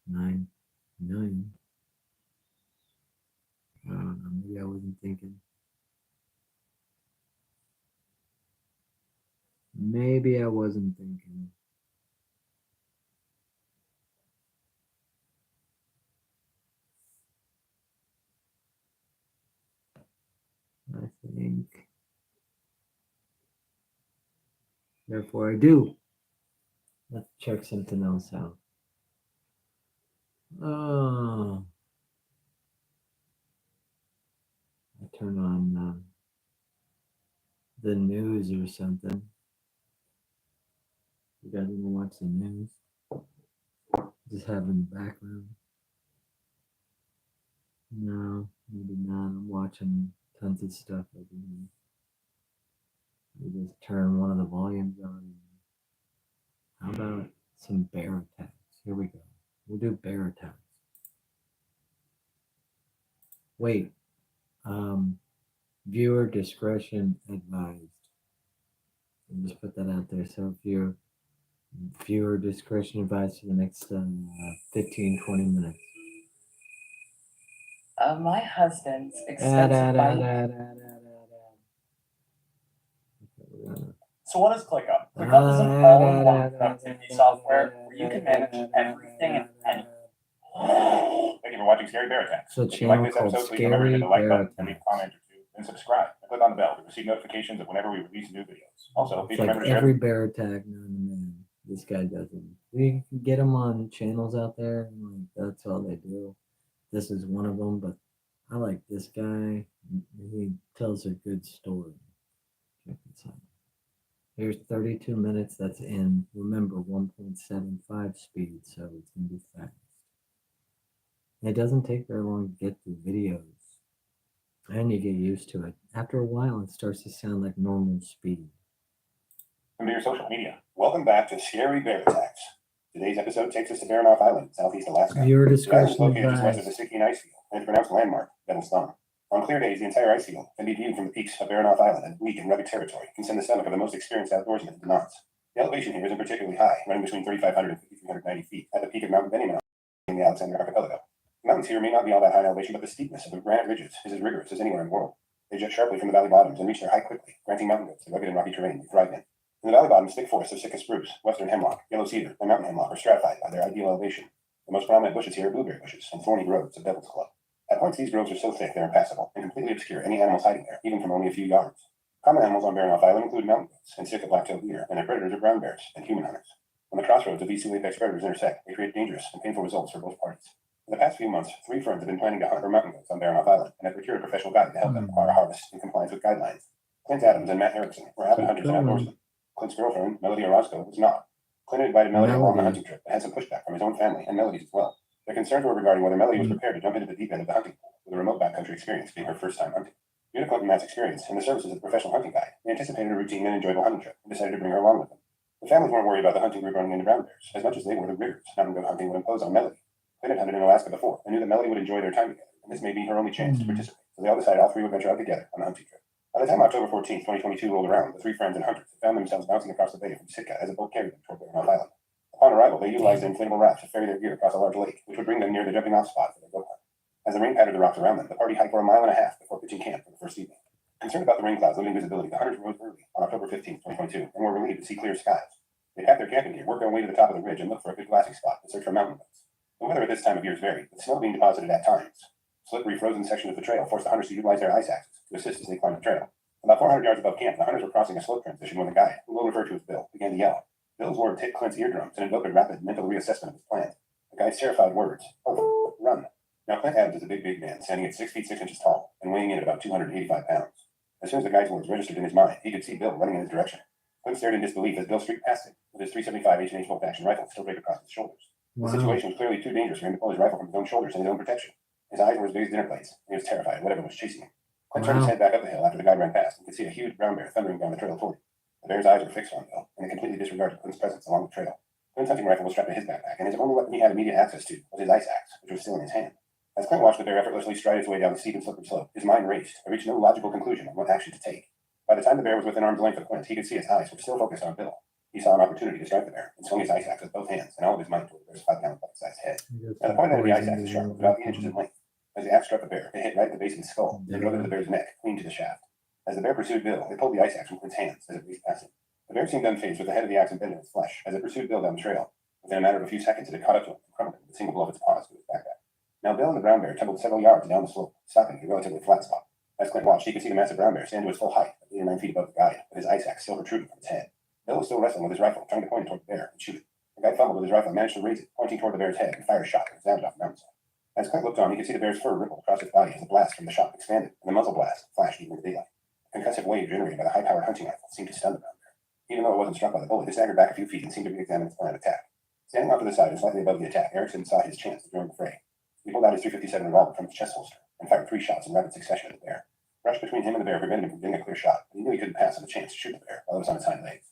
9 million. I don't know. Maybe I wasn't thinking. Maybe I wasn't thinking. I think. Therefore, I do. Let's check something else out. Oh. I turn on the news or something. You guys want to watch the news? Just have in the background. No, maybe not. I'm watching tons of stuff over here. We just turn one of the volumes on. How about some bear attacks? Here we go. We'll do bear attacks. Wait. Viewer discretion advised. I'll just put that out there. So if you're viewer discretion advised for the next 15-20 minutes. My husband's expensive bike. So what is ClickUp? ClickUp is an all-in-one productivity software where you can manage everything in any. Thank you for watching Scary Bear Attacks. So If you like channel this called episode, please remember to hit Scary the like Bear button and leave Attacks. a comment or two, and subscribe. And click on the bell to receive notifications of whenever we release new videos. Also, please It's like remember to share. every bear attack known to man. This guy doesn't. We can get him on channels out there, and like that's all they do. This is one of them, but I like this guy. He tells a good story. Check this out. Here's 32 minutes. That's in. Remember, 1.75 speed, so it's gonna be fast. It doesn't take very long to get the videos, and you get used to it. After a while, it starts to sound like normal speed. Welcome to your social media. Welcome back to Scary Bear Attacks. Today's episode takes us to Baranof Island, southeast Alaska. Viewer The island is discretion located just west of advised. the Stickeen Ice Field, and it's a pronounced landmark, Devil's Thumb. On clear days, the entire ice field can be viewed from the peaks of Baranof Island, and weak and rugged territory can send the stomach of the most experienced outdoorsmen into knots. The elevation here isn't particularly high, running between 3,500 and 5,390 feet at the peak of Mount Benjamin in the Alexander Archipelago. The mountains here may not be all that high in elevation, but the steepness of the granite ridges is as rigorous as anywhere in the world. They jet sharply from the valley bottoms and reach their height quickly, granting mountain goats the rugged and rocky terrain they thrive in. In the valley bottoms, thick forests of Sitka spruce, western hemlock, yellow cedar, and mountain hemlock are stratified by their ideal elevation. The most prominent bushes here are blueberry bushes and thorny groves of Devil's Club. At points, these groves are so thick they're impassable and completely obscure any animals hiding there, even from only a few yards. Common animals on Baranof Island include mountain goats and Sitka black-tailed deer, and their predators are brown bears and human hunters. When the crossroads of these two apex predators intersect, they create dangerous and painful results for both parties. For the past few months, 3 friends have been planning to hunt for mountain goats on Baranof Island and have procured a professional guide to help them acquire a harvest in compliance with guidelines. Clint Adams and Matt Erickson were avid hunters and outdoorsmen. Clint's girlfriend, Melody Orozco, was not. Clint invited Melody along the hunting trip, but had some pushback from his own family and Melody's as well. Their concerns were regarding whether Melody was prepared to jump into the deep end of the hunting pool, with a remote backcountry experience being her first time hunting. Due to Clint and Matt's experience and the services of the professional hunting guide, they anticipated a routine and enjoyable hunting trip and decided to bring her along with them. The families weren't worried about the hunting group running into brown bears, as much as they were the rigors mountain goat hunting would impose on Melody. Clint had hunted in Alaska before and knew that Melody would enjoy their time together, and this may be her only chance to participate, so they all decided all 3 would venture out together on the hunting trip. By the time October 14, 2022 rolled around, the 3 friends and hunters found themselves bouncing across the bay from Sitka as a boat carried them toward Baranof Island. Upon arrival, they utilized their inflatable rafts to ferry their gear across a large lake, which would bring them near the jumping-off spot for their goat hunt. As the rain pattered the rocks around them, the party hiked for a mile and a half before pitching camp for the first evening. Concerned about the rain clouds limiting visibility, the hunters rose early on October 15th, 2022, and were relieved to see clear skies. They packed their camping gear, worked their way to the top of the ridge, and looked for a good glassing spot to search for mountain goats. The weather at this time of year is varied, with snow being deposited at times. Slippery, frozen sections of the trail forced the hunters to utilize their ice axes to assist as they climbed the trail. About 400 yards above camp, the hunters were crossing a slope transition when the guide, who we'll refer to as Bill, began to yell. Bill's words hit Clint's eardrums and invoked a rapid mental reassessment of his plan. The guide's terrified words, "Over, run." Now, Clint Adams is a big man, standing at 6 feet 6 inches tall and weighing in at about 285 pounds. As soon as the guide's words registered in his mind, he could see Bill running in his direction. Clint stared in disbelief as Bill streaked past him, with his .375 H&H bolt-action rifle still draped across his shoulders. Wow. The situation was clearly too dangerous for him to pull his rifle from his own shoulders in his own protection. His eyes were as big as dinner plates, and he was terrified of whatever was chasing him. Clint turned his head back up the hill after the guide ran past and could see a huge brown bear thundering down the trail toward him. The bear's eyes were fixed on Bill, and he completely disregarded Clint's presence along the trail. Clint's hunting rifle was strapped to his backpack, and his only weapon he had immediate access to was his ice axe, which was still in his hand. As Clint watched the bear effortlessly stride its way down the steep and slippery slope, his mind raced and reached no logical conclusion on what action to take. By the time the bear was within arm's length of Clint, he could see his eyes were still focused on Bill. He saw an opportunity to strike the bear and swung his ice axe with both hands and all of his might toward the bear's 5-pound bucket-sized head. Now, the point of the ice axe is sharp, about 8 inches in length. As the axe struck the bear, it hit right at the base of his skull and drove into the bear's neck, clean to the shaft. As the bear pursued Bill, it pulled the ice axe from Clint's hands as it raced past him. The bear seemed unfazed with the head of the axe embedded in its flesh as it pursued Bill down the trail. Within a matter of a few seconds, it had caught up to him and crumpled him with a single blow of its paws to his backpack. Now Bill and the brown bear tumbled several yards down the slope, stopping at a relatively flat spot. As Clint watched, he could see the massive brown bear stand to its full height, 8 or 9 feet above the guide, with his ice axe still protruding from its head. Bill was still wrestling with his rifle, trying to point it toward the bear and shoot it. The guide fumbled with his rifle and managed to raise it, pointing toward the bear's head, and fired a shot that resounded off the mountainside. As Clint looked on, he could see the bear's fur ripple across its body as the blast from the shot expanded, and the muzzle blast flashed even into daylight. The concussive wave generated by the high-powered hunting rifle seemed to stun the brown bear. Even though it wasn't struck by the bullet, it staggered back a few feet and seemed to re-examine its plan of attack. Standing off to the side and slightly above the attack, Erickson saw his chance to join the fray. He pulled out his .357 revolver from his chest holster and fired 3 shots in rapid succession at the bear. The brush between him and the bear prevented him from getting a clear shot, but he knew he couldn't pass on the chance to shoot the bear while it was on its hind legs.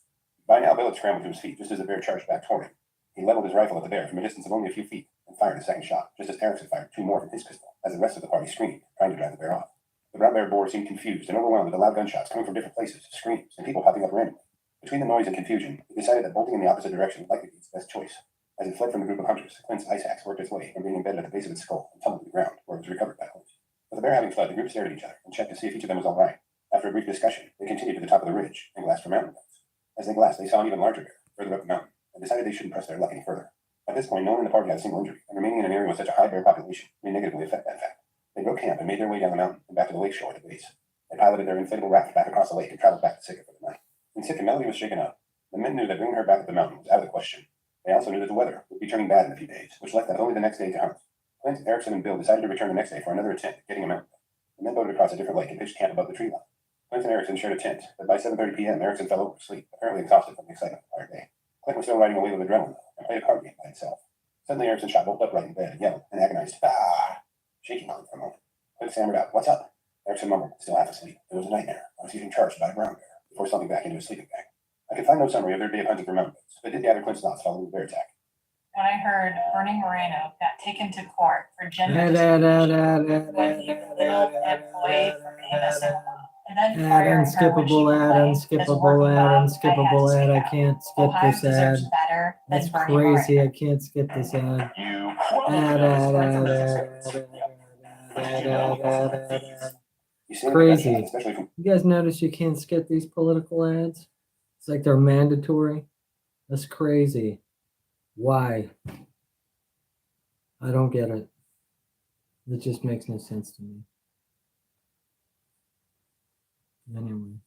By now, Bill had scrambled to his feet just as the bear charged back toward him. He leveled his rifle at the bear from a distance of only a few feet and fired a second shot, just as Erickson fired 2 more from his pistol, as the rest of the party screamed, trying to drive the bear off. The brown bear boar seemed confused and overwhelmed with the loud gunshots coming from different places, screams, and people popping up randomly. Between the noise and confusion, he decided that bolting in the opposite direction would likely be its best choice. As it fled from the group of hunters, Clint's ice axe worked its way from being embedded at the base of its skull and tumbled to the ground, where it was recovered by Clint. With the bear having fled, the group stared at each other and checked to see if each of them was all right. After a brief discussion, they continued to the top of the ridge and glassed for mountain goats. As they glassed, they saw an even larger bear further up the mountain and decided they shouldn't press their luck any further. At this point, no one in the party had a single injury, and remaining in an area with such a high bear population may negatively affect that fact. They broke camp and made their way down the mountain and back to the lake shore at the base. They piloted their inflatable raft back across the lake and traveled back to Sitka for the night. When Sitka Melody was shaken up, the men knew that bringing her back up the mountain was out of the question. They also knew that the weather would be turning bad in a few days, which left them only the next day to hunt. Clint, Erickson, and Bill decided to return the next day for another attempt at getting a mountain. The men boated across a different lake and pitched camp above the tree line. Clint and Erickson shared a tent, but by 7:30 p.m., Erickson fell over asleep, apparently exhausted from the excitement of the prior day. Clint was still riding a wave of adrenaline and played a card game by himself. Suddenly, Erickson shot bolt upright in bed and yelled an agonized "Ah!" shaking Clint for a moment. Clint stammered out, "What's up?" Erickson mumbled, still half asleep. "It was a nightmare. I was getting charged by a brown bear," before slumping back into his sleeping bag. I could find no summary of their day of hunting for mountain goats, but did gather Clint's thoughts following the bear attack. When I heard Bernie Moreno got taken to court for gender discrimination when he was a little employee from AMSO. And then firing her when she complained as working mom, I can't skip Ohio this ad. deserves better than That's Bernie crazy. Moreno. I can't skip this ad. You Crazy. You guys notice you can't skip these political ads? It's like they're mandatory. That's crazy. Why? I don't get it. It just makes no sense to me. Anyway,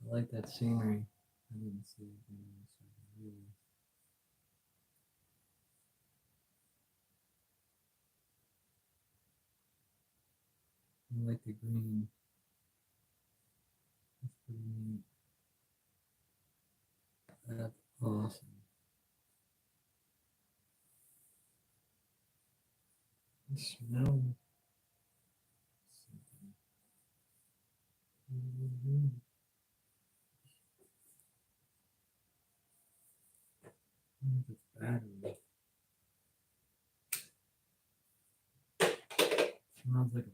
I like that scenery. I didn't see it. I like the green. That's pretty neat. That's awesome. I smell something. It's battery. Smells like a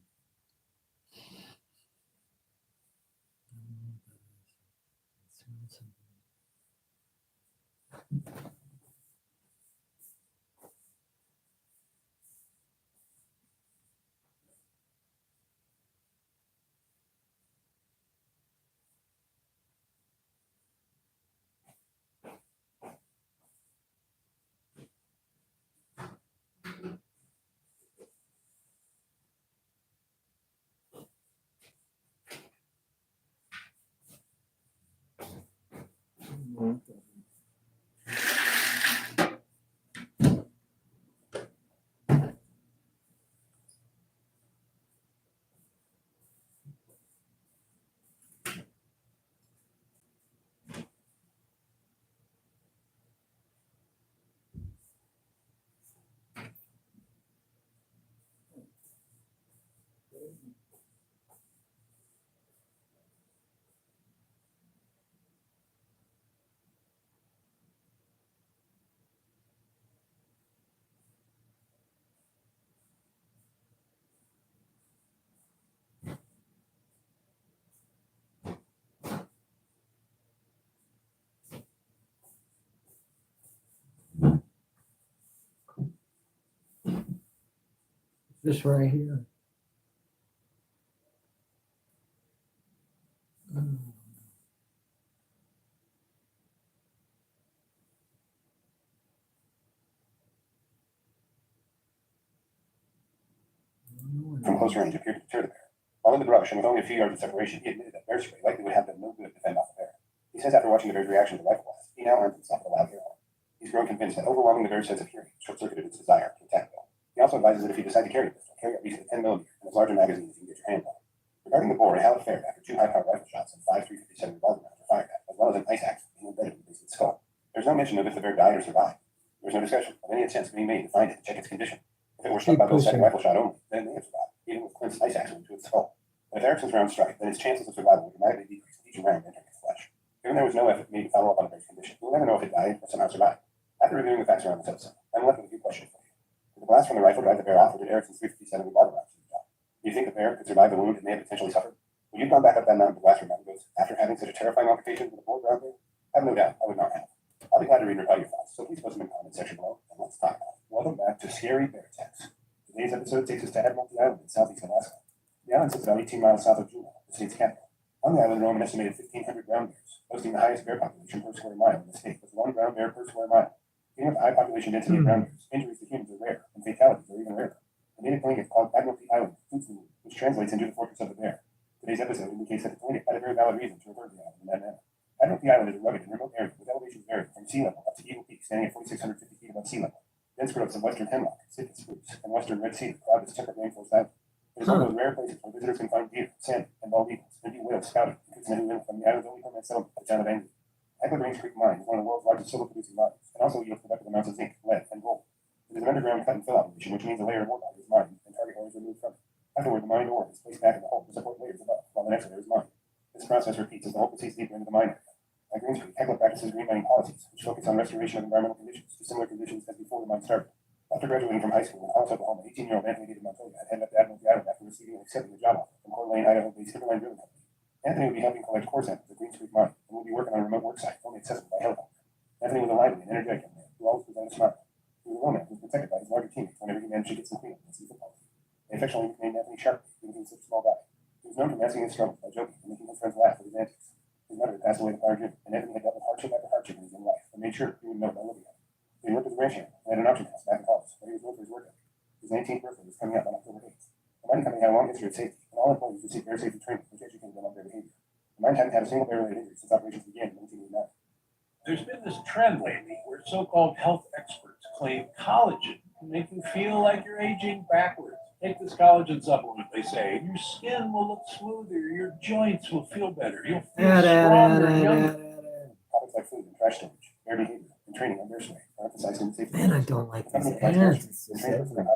This right here. From close range appeared to deter the bear. While in the brush and with only a few yards of separation, he admitted that bear spray likely would have done no good to fend off the bear. He says after watching the bear's reaction to the rifle blast, he now arms himself with a loud hairline. He's grown convinced that overwhelming the bear's sense of hearing short-circuited its desire to attack Bill. He also advises that if you decide to carry a pistol, carry at least a 10 millimeter and as large a magazine as you can get your hands on. Regarding the boar, how it fared after 2 high-powered rifle shots and 5 .357 revolver rounds were fired at, as well as an ice axe being embedded in the base of the skull. There's no mention of if the bear died or survived. There's no discussion of any attempts being made to find it and check its condition. If it were struck by Bill's second rifle shot only, then it may have survived, even with Clint's ice axe wound to its skull. But if Erickson's round struck, then its chances of survival would dramatically decrease with each round entering its flesh. Given there was no effort made to follow up on the bear's condition, we'll never know if it died or somehow survived. After reviewing the facts around this episode, I'm left with a few questions for you. Did the blast from the rifle drive the bear off, or did Erickson's .357 revolver rounds do the job? Do you think the bear could survive the wound it may have potentially suffered? Would you have gone back up that mountain to blast your mountain goats after having such a terrifying altercation with a boar ground bear? I have no doubt I would not have. I'll be glad to read and reply to your thoughts, so please post them in the comment section below, and let's talk about it. Welcome back to Scary Bear Attacks. Today's episode takes us to Admiralty Island in southeast Alaska. The island sits about 18 miles south of Juneau, the state's capital. On the island roam an estimated 1,500 brown bears, boasting the highest bear population per square mile in the state, with 1 brown bear per square mile. Even with the high population density of brown bears, injuries to humans are rare, and fatalities are even rarer. The native plaintiff called Admiralty Island, which translates into the fortress of the bear. Today's episode indicates that the plaintiff had a very valid reason to refer to the island in that manner. Admiralty Island is a rugged and remote area with elevations varying from sea level up to Eagle Peak, standing at 4,650 feet above sea level. Dense growths of western hemlock, citrus spruce, and western red cedar crowd this temperate rainforest island. It is one of those rare places where visitors can find deer, salmon, and bald eagles, and view whales scouting, including many from the island's only permanent settlement, the town of Angry. Echo Range Creek Mine is one of the world's largest silver-producing mines, and also yields productive amounts of zinc, lead, and gold. It is an underground cut and fill operation, which means a layer of ore body is mined, and target ore is removed from it. Afterward, the mined ore is placed back in the hole to support layers above, while the next layer is mined. This process repeats as the hole proceeds deeper into the mine area. At Greens Creek, Hecla practices green mining policies, which focus on restoration of environmental conditions to similar conditions as before the mine started. After graduating from high school in Hollis, Oklahoma, 18-year-old Anthony David Montoya had headed up to Admiralty Island after receiving and accepting a job offer from Coeur d'Alene, Idaho-based Timberline Drilling Company. Anthony would be helping collect core samples at Greens Creek Mine and would be working on a remote work site only accessible by helicopter. Anthony was a lively and energetic young man who always presented a smile. He was a romance who was protected by his larger teammates whenever he managed to get some cleanup against the football team. They affectionately nicknamed Anthony Sharp, because he was such a small guy. He was known for masking his struggles by joking and making his friends laugh with his antics. His mother had passed away in the fire June, and Anthony had dealt with hardship after hardship in his young life and made sure he would know by living it. He worked as a ranch hand and had an auction house back in Hollis, where he was known for his work ethic. His 19th birthday was coming up on October 8th. The mining company had a long history of safety, and all employees received bear safety training, which educated them on bear behavior. The mine hadn't had a single bear-related injury since operations began in 1989. There's been this trend lately where so-called health experts claim collagen can make you feel like you're aging backwards. Take this collagen supplement, they say, and your skin will look smoother, your joints will feel better, you'll feel stronger and younger. Topics like food and trash storage, bear behavior, and training on bear spray are emphasized in the safety. Man, I don't like these ads. It's just everywhere.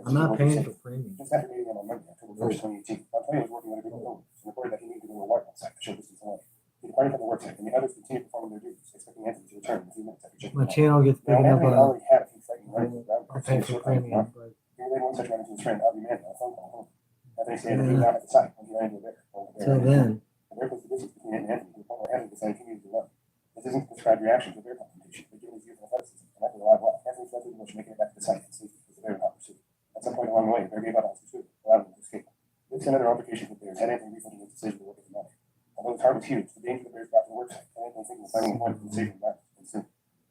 I'm not paying for premium. Just after meeting him on Monday, October 1st, 2018, Montoya was working with a group of coworkers and reported that he needed to go to a water site to show distance away. He departed from the work site, and the others continued performing their duties, expecting Anthony to return in a few minutes after checking. My channel gets big enough. Already had a few frightening runs with ground I'll pay for premium. But he relayed one such run into his friend Avi Manning on a phone call home. Anthony stated that he was not at the site when he ran into a bear. till then, The bear was the distance between it and Anthony to the point where Anthony decided he needed to run. This isn't a prescribed reaction to a bear confrontation, but given his youth and athleticism, and after a live walk, Anthony fled through the bush, making it back to the site in safety with the bear in hot pursuit. At some point along the way, the bear gave up on his pursuit, allowing him to escape. This and other altercations with bears had Anthony rethinking his decision to work at the mine. Although his heart was huge, the danger the bears brought to the work site, and Anthony thinking of finding employment in a safe environment, and soon.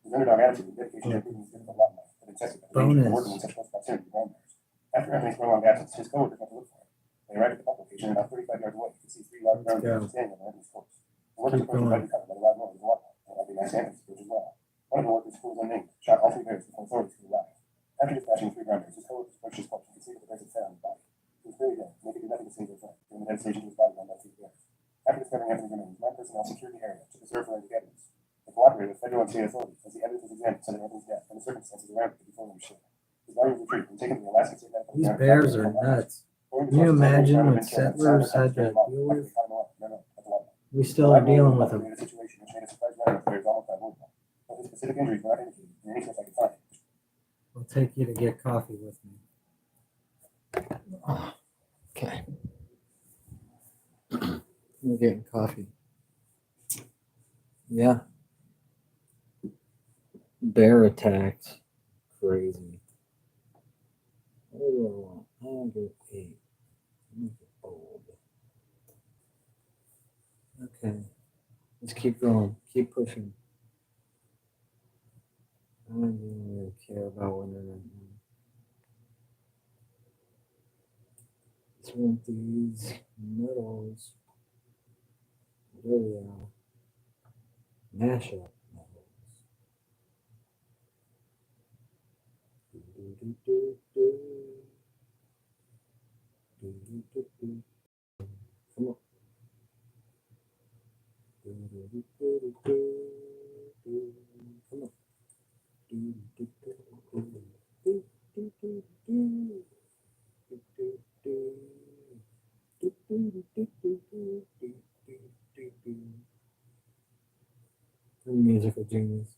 His underdog attitude and dedication to improving his difficult lot in life had been tested by the danger of working in such close proximity to ground bears. After Anthony's prolonged absence, his coworkers went to look for him. They arrived at the pump location, and about 35 yards away, you could see 3 large brown bears standing on Anthony's course. The workers approached right covered by the loud noise of the water, and recognized Anthony's approach as well. One of the workers, who was unnamed, shot all 3 bears before authorities could arrive. After dispatching the 3 brown bears, his coworkers approached his corpse and could see that the bears had fed on his body. He was very dead, and they could do nothing to save their friend, given the devastation to his body run by 3 bears. After discovering Anthony's remains, mine personnel secured the area to preserve forensic evidence. They cooperated with federal and state authorities as the evidence was examined to Anthony's death and the circumstances around it could be fully understood. His body was retrieved and taken to the Alaska State Medical these Center. bears are nuts. Foreign Can you imagine what settlers had to deal with? We still are dealing with them. Specific injuries were not indicated in any source I could find. I'll take you to get coffee with me. Okay. We're getting coffee. Yeah. Bear attacks. Crazy. What do I want? I'll go 8. Make it bold. Okay. Let's keep going. Keep pushing. I don't even really care about winter right now. Just want these medals. There we are. Mash up medals. Come on. Come on. Musical genius.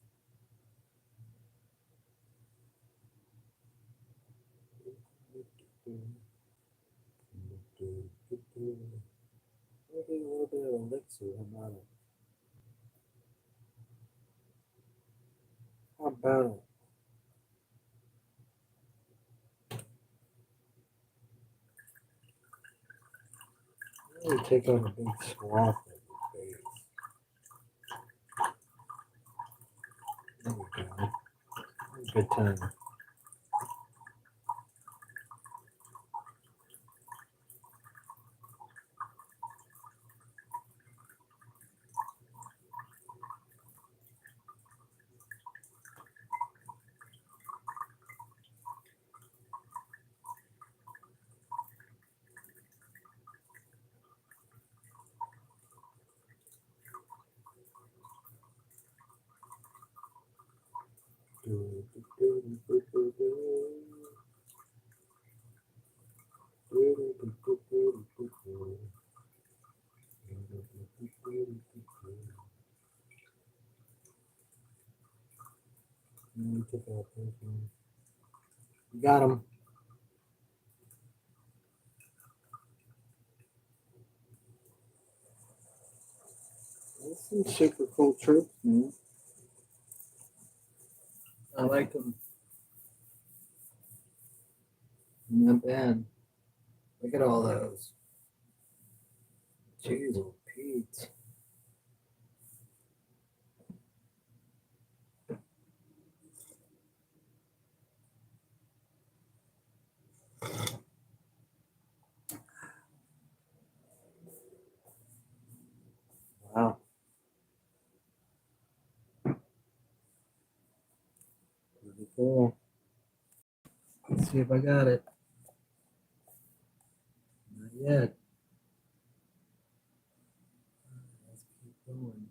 Maybe a little bit of elixir. How about it? How about it? Really take out a big swath of the base. There we go. Good time. Got him. That's some super cool troops, man. I like them. Not bad. Look at all those. Jeez, oh Pete. Wow. Pretty cool. Let's see if I got it. Not yet. Let's keep going.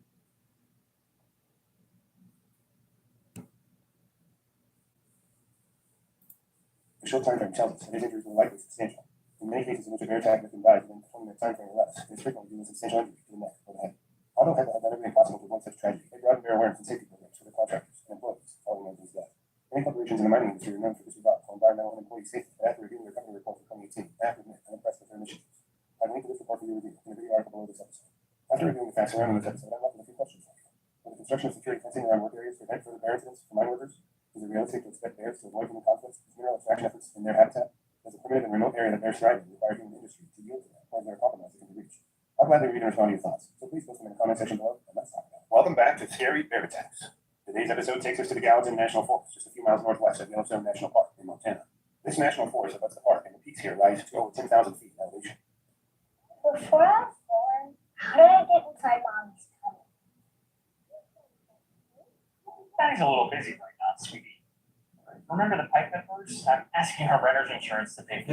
The short time frame tells us that his injuries were likely substantial. In many cases in which a bear attack victim dies within a 20-minute time frame or less, it is frequently due to substantial injury to the neck or the head. Although HEPA has done everything possible to avoid such tragedy, they broaden bear awareness and safety programs for their contractors and employees following those death. Many corporations in the mining industry are known for disregard for environmental and employee safety, but after reviewing their company report for 2018, I have to admit I'm impressed with their initiatives. I've linked to this report for your review in the video article below this episode. After reviewing the facts surrounding this episode, I'm left with a few questions for you. Will the construction of security fencing around work areas prevent further bear incidents for mine workers? Is it realistic to expect bears to avoid human conflicts with mineral extraction efforts in their habitat? Does a primitive and remote area that bears thrive in require human industry to yield to them, or is there a compromise that can be reached? I'll gladly read and respond to your thoughts, so please post them in the comment section below, and let's talk about it. Welcome back to Scary Bear Attacks. Today's episode takes us to the Gallatin National Forest, just a few miles northwest of Yellowstone National Park in Montana. This national forest abuts the park, and the peaks here rise to over 10,000 feet in elevation. Before I was born, how did I get inside mommy's tummy? Daddy's a little busy right now, sweetie. Remember the pipe peppers? I'm asking our renter's insurance to pay for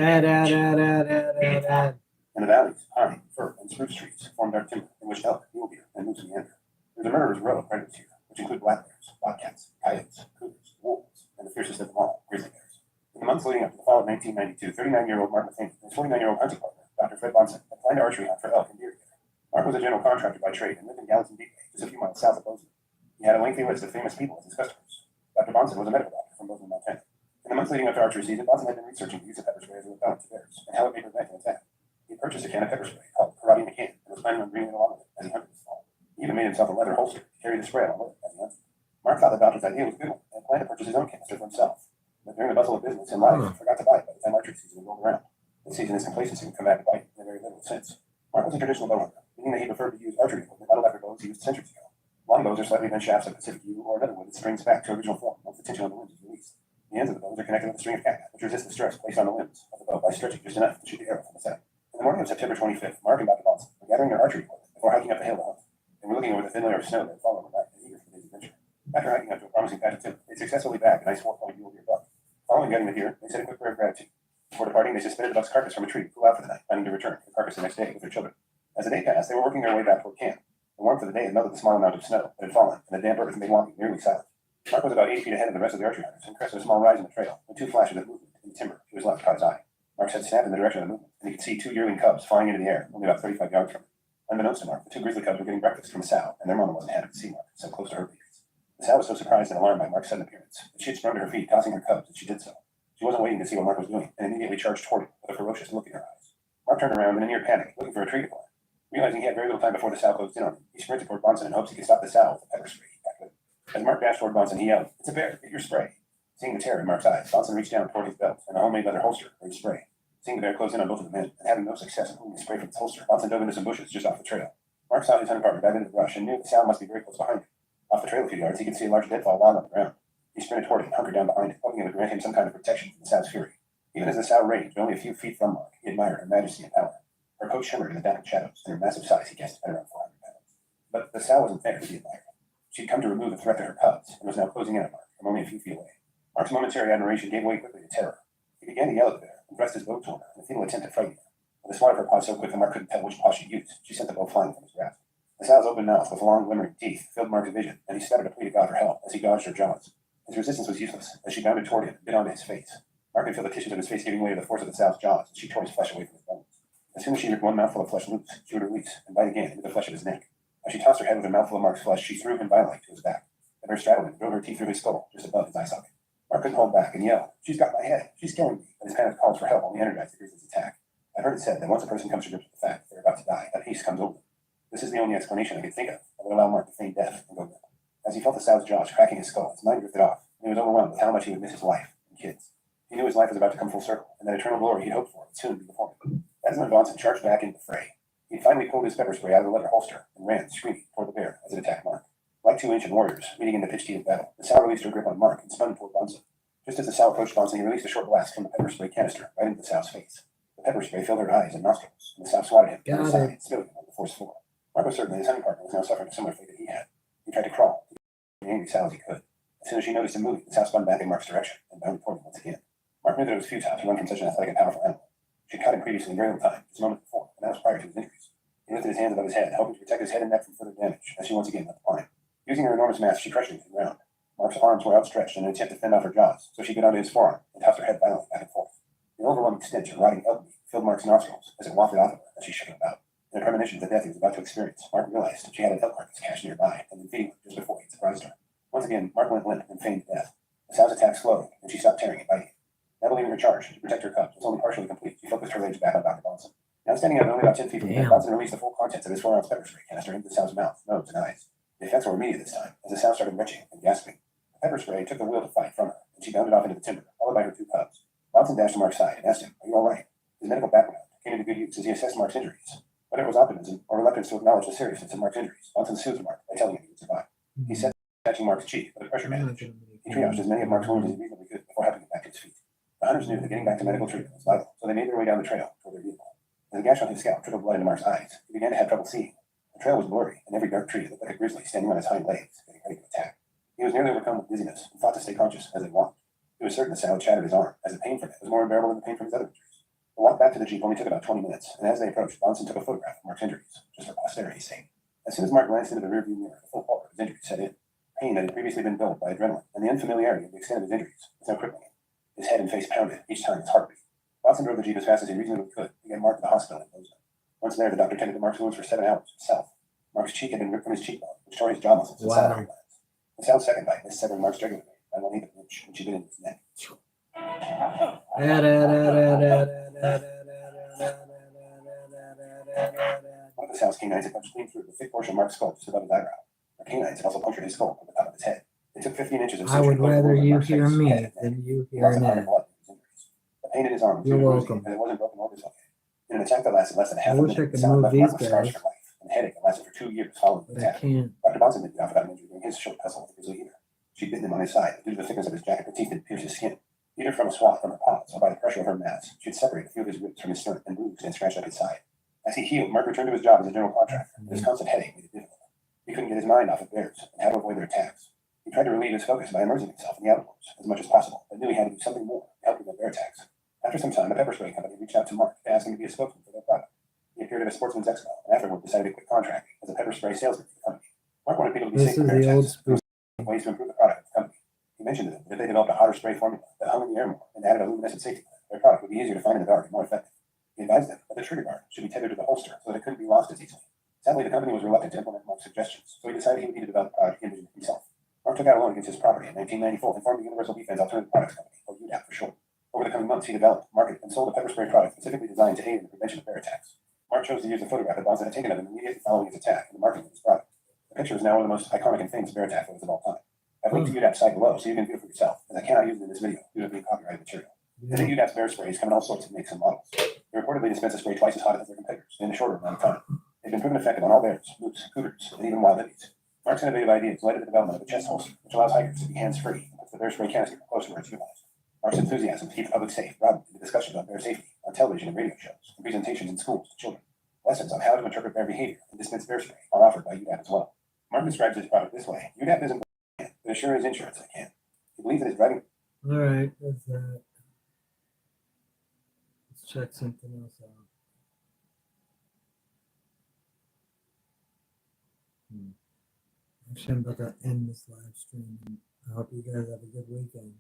In the valleys, pine, fir, and spruce trees form dark timber in which elk, mule deer, and moose meander. There's a murderous row of predators here, which include black bears, bobcats, coyotes, cougars, wolves, and the fiercest of them all, grizzly bears. The In the months leading up to the fall of 1992, 39-year-old Mark Matheny and his 49-year-old hunting partner, Dr. Fred Bonson, had planned an archery hunt for elk and deer together. Mark was a general contractor by trade and lived in Gallatin Beach, just a few miles south of Bozeman. He had a lengthy list of famous people as his customers. Dr. Bonson was a medical doctor from Bozeman, Montana. In the months leading up to archery season, Bonson had been researching the use of pepper spray as a repellent to bears and how it may prevent an attack. He purchased a can of pepper spray called Karate McCann and was planning on bringing it along with him as he hunted this fall. He even made himself a leather holster to carry the spray along with him as he hunted. Mark thought the doctor's idea was a good one and planned to purchase his own canister for himself. But during the bustle of business in life, he forgot to buy it by the time archery season rolled around. This season, his complacency would come back to bite in a very literal sense. Mark was a traditional bow hunter, meaning that he preferred to use archery equipment not like bows used centuries ago. Long bows are slightly bent shafts of Pacific yew or another wood that springs back to original form once the tension on the limbs is released. The ends of the bows are connected with a string of catgut, which resists the stress placed on the limbs of the bow by stretching just enough to shoot the arrow from the center. In the morning of September 25th, Mark and Dr. Bonson were gathering their archery equipment before hiking up the hill to hunt. They were looking over the thin layer of snow that had fallen overnight and eager for the day's adventure. After hiking up to a promising patch of timber, they successfully bagged a nice 4-point mule deer buck. Following getting the deer, they said a quick prayer of gratitude. Before departing, they suspended the buck's carcass from a tree to cool out for the night, planning to return to the carcass the next day with their children. As the day passed, they were working their way back toward camp. The warmth of the day had melted the small amount of snow that had fallen, and the damp earth made walking nearly silent. Mark was about 80 feet ahead of the rest of the archery hunters and crested a small rise in the trail when 2 flashes of movement in the timber to his left caught his eye. Mark's head snapped in the direction of the movement, and he could see 2 yearling cubs flying into the air, only about 35 yards from him. Unbeknownst to Mark, the 2 grizzly cubs were getting breakfast from a sow, and their mama wasn't happy to see Mark so close to her babies. The sow was so surprised and alarmed by Mark's sudden appearance that she had sprung to her feet, tossing her cubs as she did so. She wasn't waiting to see what Mark was doing, and immediately charged toward him with a ferocious look in her eyes. Mark turned around in a near panic, looking for a tree to climb. Realizing he had very little time before the sow closed in on him, he sprinted toward Bonson in hopes he could stop the sow with the pepper spray he packed with him. As Mark dashed toward Bonson, he yelled, "It's a bear! Get your spray!" Seeing the terror in Mark's eyes, Bonson reached down toward his belt and a homemade leather holster for his spray. Seeing the bear close in on both of the men, and having no success in pulling the spray from his holster, Bonson dove into some bushes just off the trail. Mark saw his hunting partner dive into the brush and knew the sow must be very close behind him. Off the trail a few yards, he could see a large deadfall log on the ground. He sprinted toward it and hunkered down behind it, hoping it would grant him some kind of protection from the sow's fury. Even as the sow raged, only a few feet from Mark, he admired her majesty and power. Her coat shimmered in the dark shadows, and her massive size he guessed at around 400 pounds. But the sow wasn't there to be admired. She'd come to remove the threat to her cubs, and was now closing in on Mark from only a few feet away. Mark's momentary admiration gave way quickly to terror. He began to yell at the bear, and thrust his bow toward her in a futile attempt to frighten her. With the swat of her paw so quick that Mark couldn't tell which paw she used, she sent the bow flying from his grasp. The sow's open mouth with long glimmering teeth filled Mark's vision, and he stuttered a plea to God for help as he gouged her jaws. His resistance was useless, as she bounded toward him and bit onto his face. Mark could feel the tissues of his face giving way to the force of the sow's jaws as she tore his flesh away from his bones. As soon as she ripped one mouthful of flesh loose, she would release and bite again into the flesh of his neck. As she tossed her head with a mouthful of Mark's flesh, she threw him violently to his back. The bear straddled him and drove her teeth through his skull, just above his eye socket. Mark couldn't hold back and yelled, "She's got my head! She's killing me!" But his panic calls for help only energized the grizzly's attack. I've heard it said that once a person comes to grips with the fact that they're about to die, a peace comes over them. This is the only explanation I could think of that would allow Mark to feign death and go limp. As he felt the sow's jaws cracking his skull, his mind drifted off, and he was overwhelmed with how much he would miss his wife and kids. He knew his life was about to come full circle, and that eternal glory he'd hoped for would soon be before him. As when Bonson charged back into the fray, he finally pulled his pepper spray out of the leather holster and ran, screaming, toward the bear as it attacked Mark. Like 2 ancient warriors meeting in the pitched heat of battle, the sow released her grip on Mark and spun toward Bonson. Just as the sow approached Bonson, he released a short blast from the pepper spray canister right into the sow's face. The pepper spray filled her eyes and nostrils, and the sow swatted him from the side, spilling him on the forest floor. Mark was certain that his hunting partner was now suffering a similar fate that he had. He tried to crawl, to the angry sow as he could. As soon as she noticed him moving, the sow spun back in Mark's direction and bounded toward him once again. Mark knew that it was futile to run from such an athletic and powerful animal. She had caught him previously in very little time, just a moment before, and that was prior to his injuries. He lifted his hands above his head, hoping to protect his head and neck from further damage, as she once again left the climb. Using her enormous mass, she crushed him to the ground. Mark's arms were outstretched in an attempt to fend off her jaws, so she bit onto his forearm and tossed her head violently back and forth. The overwhelming stench of rotting elk meat filled Mark's nostrils as it wafted off of her as she shook him about. In a premonition of the death he was about to experience, Mark realized she had an elk carcass cached nearby and been feeding her just before he had surprised her. Once again, Mark went limp and feigned death. The sow's attack slowed, and she stopped tearing and biting. Now believing her charge to protect her cubs was only partially complete, she focused her rage back on Dr. Bonson. Now standing up only about 10 feet from him, Bonson released the full contents of his 4-ounce pepper spray canister into the sow's mouth, nose, and eyes. The effects were immediate this time, as the sow started retching and gasping. The pepper spray took the will to fight from her, and she bounded off into the timber, followed by her 2 cubs. Bonson dashed to Mark's side and asked him, "Are you all right?" His medical background came into good use as he assessed Mark's injuries. Whether it was optimism or reluctance to acknowledge the seriousness of Mark's injuries, Bonson soothed Mark by telling him he would survive. He said, touching Mark's cheek with a pressure bandage. He triaged as many of Mark's wounds as he reasonably could before helping him back to his feet. The hunters knew that getting back to medical treatment was vital, so they made their way down the trail toward their vehicle. As a gash on his scalp trickled blood into Mark's eyes, he began to have trouble seeing. The trail was blurry, and every dark tree looked like a grizzly standing on his hind legs, getting ready to attack. He was nearly overcome with dizziness and fought to stay conscious as they walked. He was certain the sow had shattered his arm, as the pain from it was more unbearable than the pain from his other injuries. The walk back to the jeep only took about 20 minutes, and as they approached, Bonson took a photograph of Mark's injuries, just for posterity's sake. As soon as Mark glanced into the rearview mirror, the full pulse of his injuries set in. Pain that had previously been dulled by adrenaline, and the unfamiliarity of the extent of his injuries was now crippling him. his head and face pounded each time his heart beat. Watson drove the Jeep as fast as he reasonably could to get Mark to the hospital in Bozeman. Once there, the doctor tended to Mark's wounds for 7 hours himself. Mark's cheek had been ripped from his cheekbone, which tore his jaw muscles and salivary glands. The sound second bite missed severing Mark's jugular vein by 1/8 of an inch, which had been in his neck. One of the South's canines had punched clean through the thick portion of Mark's skull just above his eyebrow. The canines had also punctured his skull from the top of his head. It took 15 inches of I would rather you hear me head than you He hear lost a lot of that. blood from his injuries. The pain in his arm was You're too bruising, welcome. and it wasn't broken or dislocated. In an attack that lasted less than a half I a wish I minute, could Sal move left these Mark with scars guys, for life, and a headache that lasted for 2 years following the but I attack. can't. Dr. Bonson didn't be off without an injury during his short tussle with the grizzly eater. She'd bitten him on his side, but due to the thickness of his jacket, her teeth didn't pierce his skin. Either from a swath from her paws or by the pressure of her mass, she'd separated a few of his ribs from his sternum and bruised and scratched up his side. As he healed, Mark returned to his job as a general contractor, but his constant headache made it difficult. He couldn't get his mind off of bears and how to avoid their attacks. He tried to relieve his focus by immersing himself in the outdoors as much as possible, but knew he had to do something more to help prevent bear attacks. After some time, a pepper spray company reached out to Mark to ask him to be a spokesman for their product. He appeared at a Sportsman's Expo and afterward decided to quit contracting as a pepper spray salesman for the company. Mark wanted people to be This safe from is bear the old attacks, spook. and ways to improve the product of the company. He mentioned to them that if they developed a hotter spray formula that hung in the air more and added a luminescent safety net, their product would be easier to find in the dark and more effective. He advised them that the trigger guard should be tethered to the holster so that it couldn't be lost as easily. Sadly, the company was reluctant to implement Mark's suggestions, so he decided he would need to develop the product he envisioned himself. Mark took out a loan against his property in 1994 and formed the Universal Defense Alternative Products Company, or UDAP for short. Over the coming months, he developed, marketed, and sold a pepper spray product specifically designed to aid in the prevention of bear attacks. Mark chose to use the photograph that Bonson had taken of him immediately following his attack in the marketing of his product. The picture is now one of the most iconic and famous bear attack photos of all time. I've linked to UDAP's site below so you can view it for yourself, as I cannot use it in this video due to being copyrighted material. Visit UDAP's bear sprays come in all sorts of makes and models. They reportedly dispense a spray twice as hot as their competitors in a shorter amount of time. They've been proven effective on all bears, moose, cougars, and even wild hippies. Mark's innovative ideas led to the development of a chest holster, which allows hikers to be hands-free and puts the bear spray canister closer where it's utilized. Mark's enthusiasm to keep the public safe broadened into discussions on bear safety on television and radio shows, and presentations in schools to children. Lessons on how to interpret bear behavior and dispense bear spray are offered by UDAP as well. Mark describes his product this way: UDAP isn't but as sure as insurance I can. He believes that his driving. All right, that's that. Let's check something else out. Actually, I'm about to end this live stream. I hope you guys have a good weekend.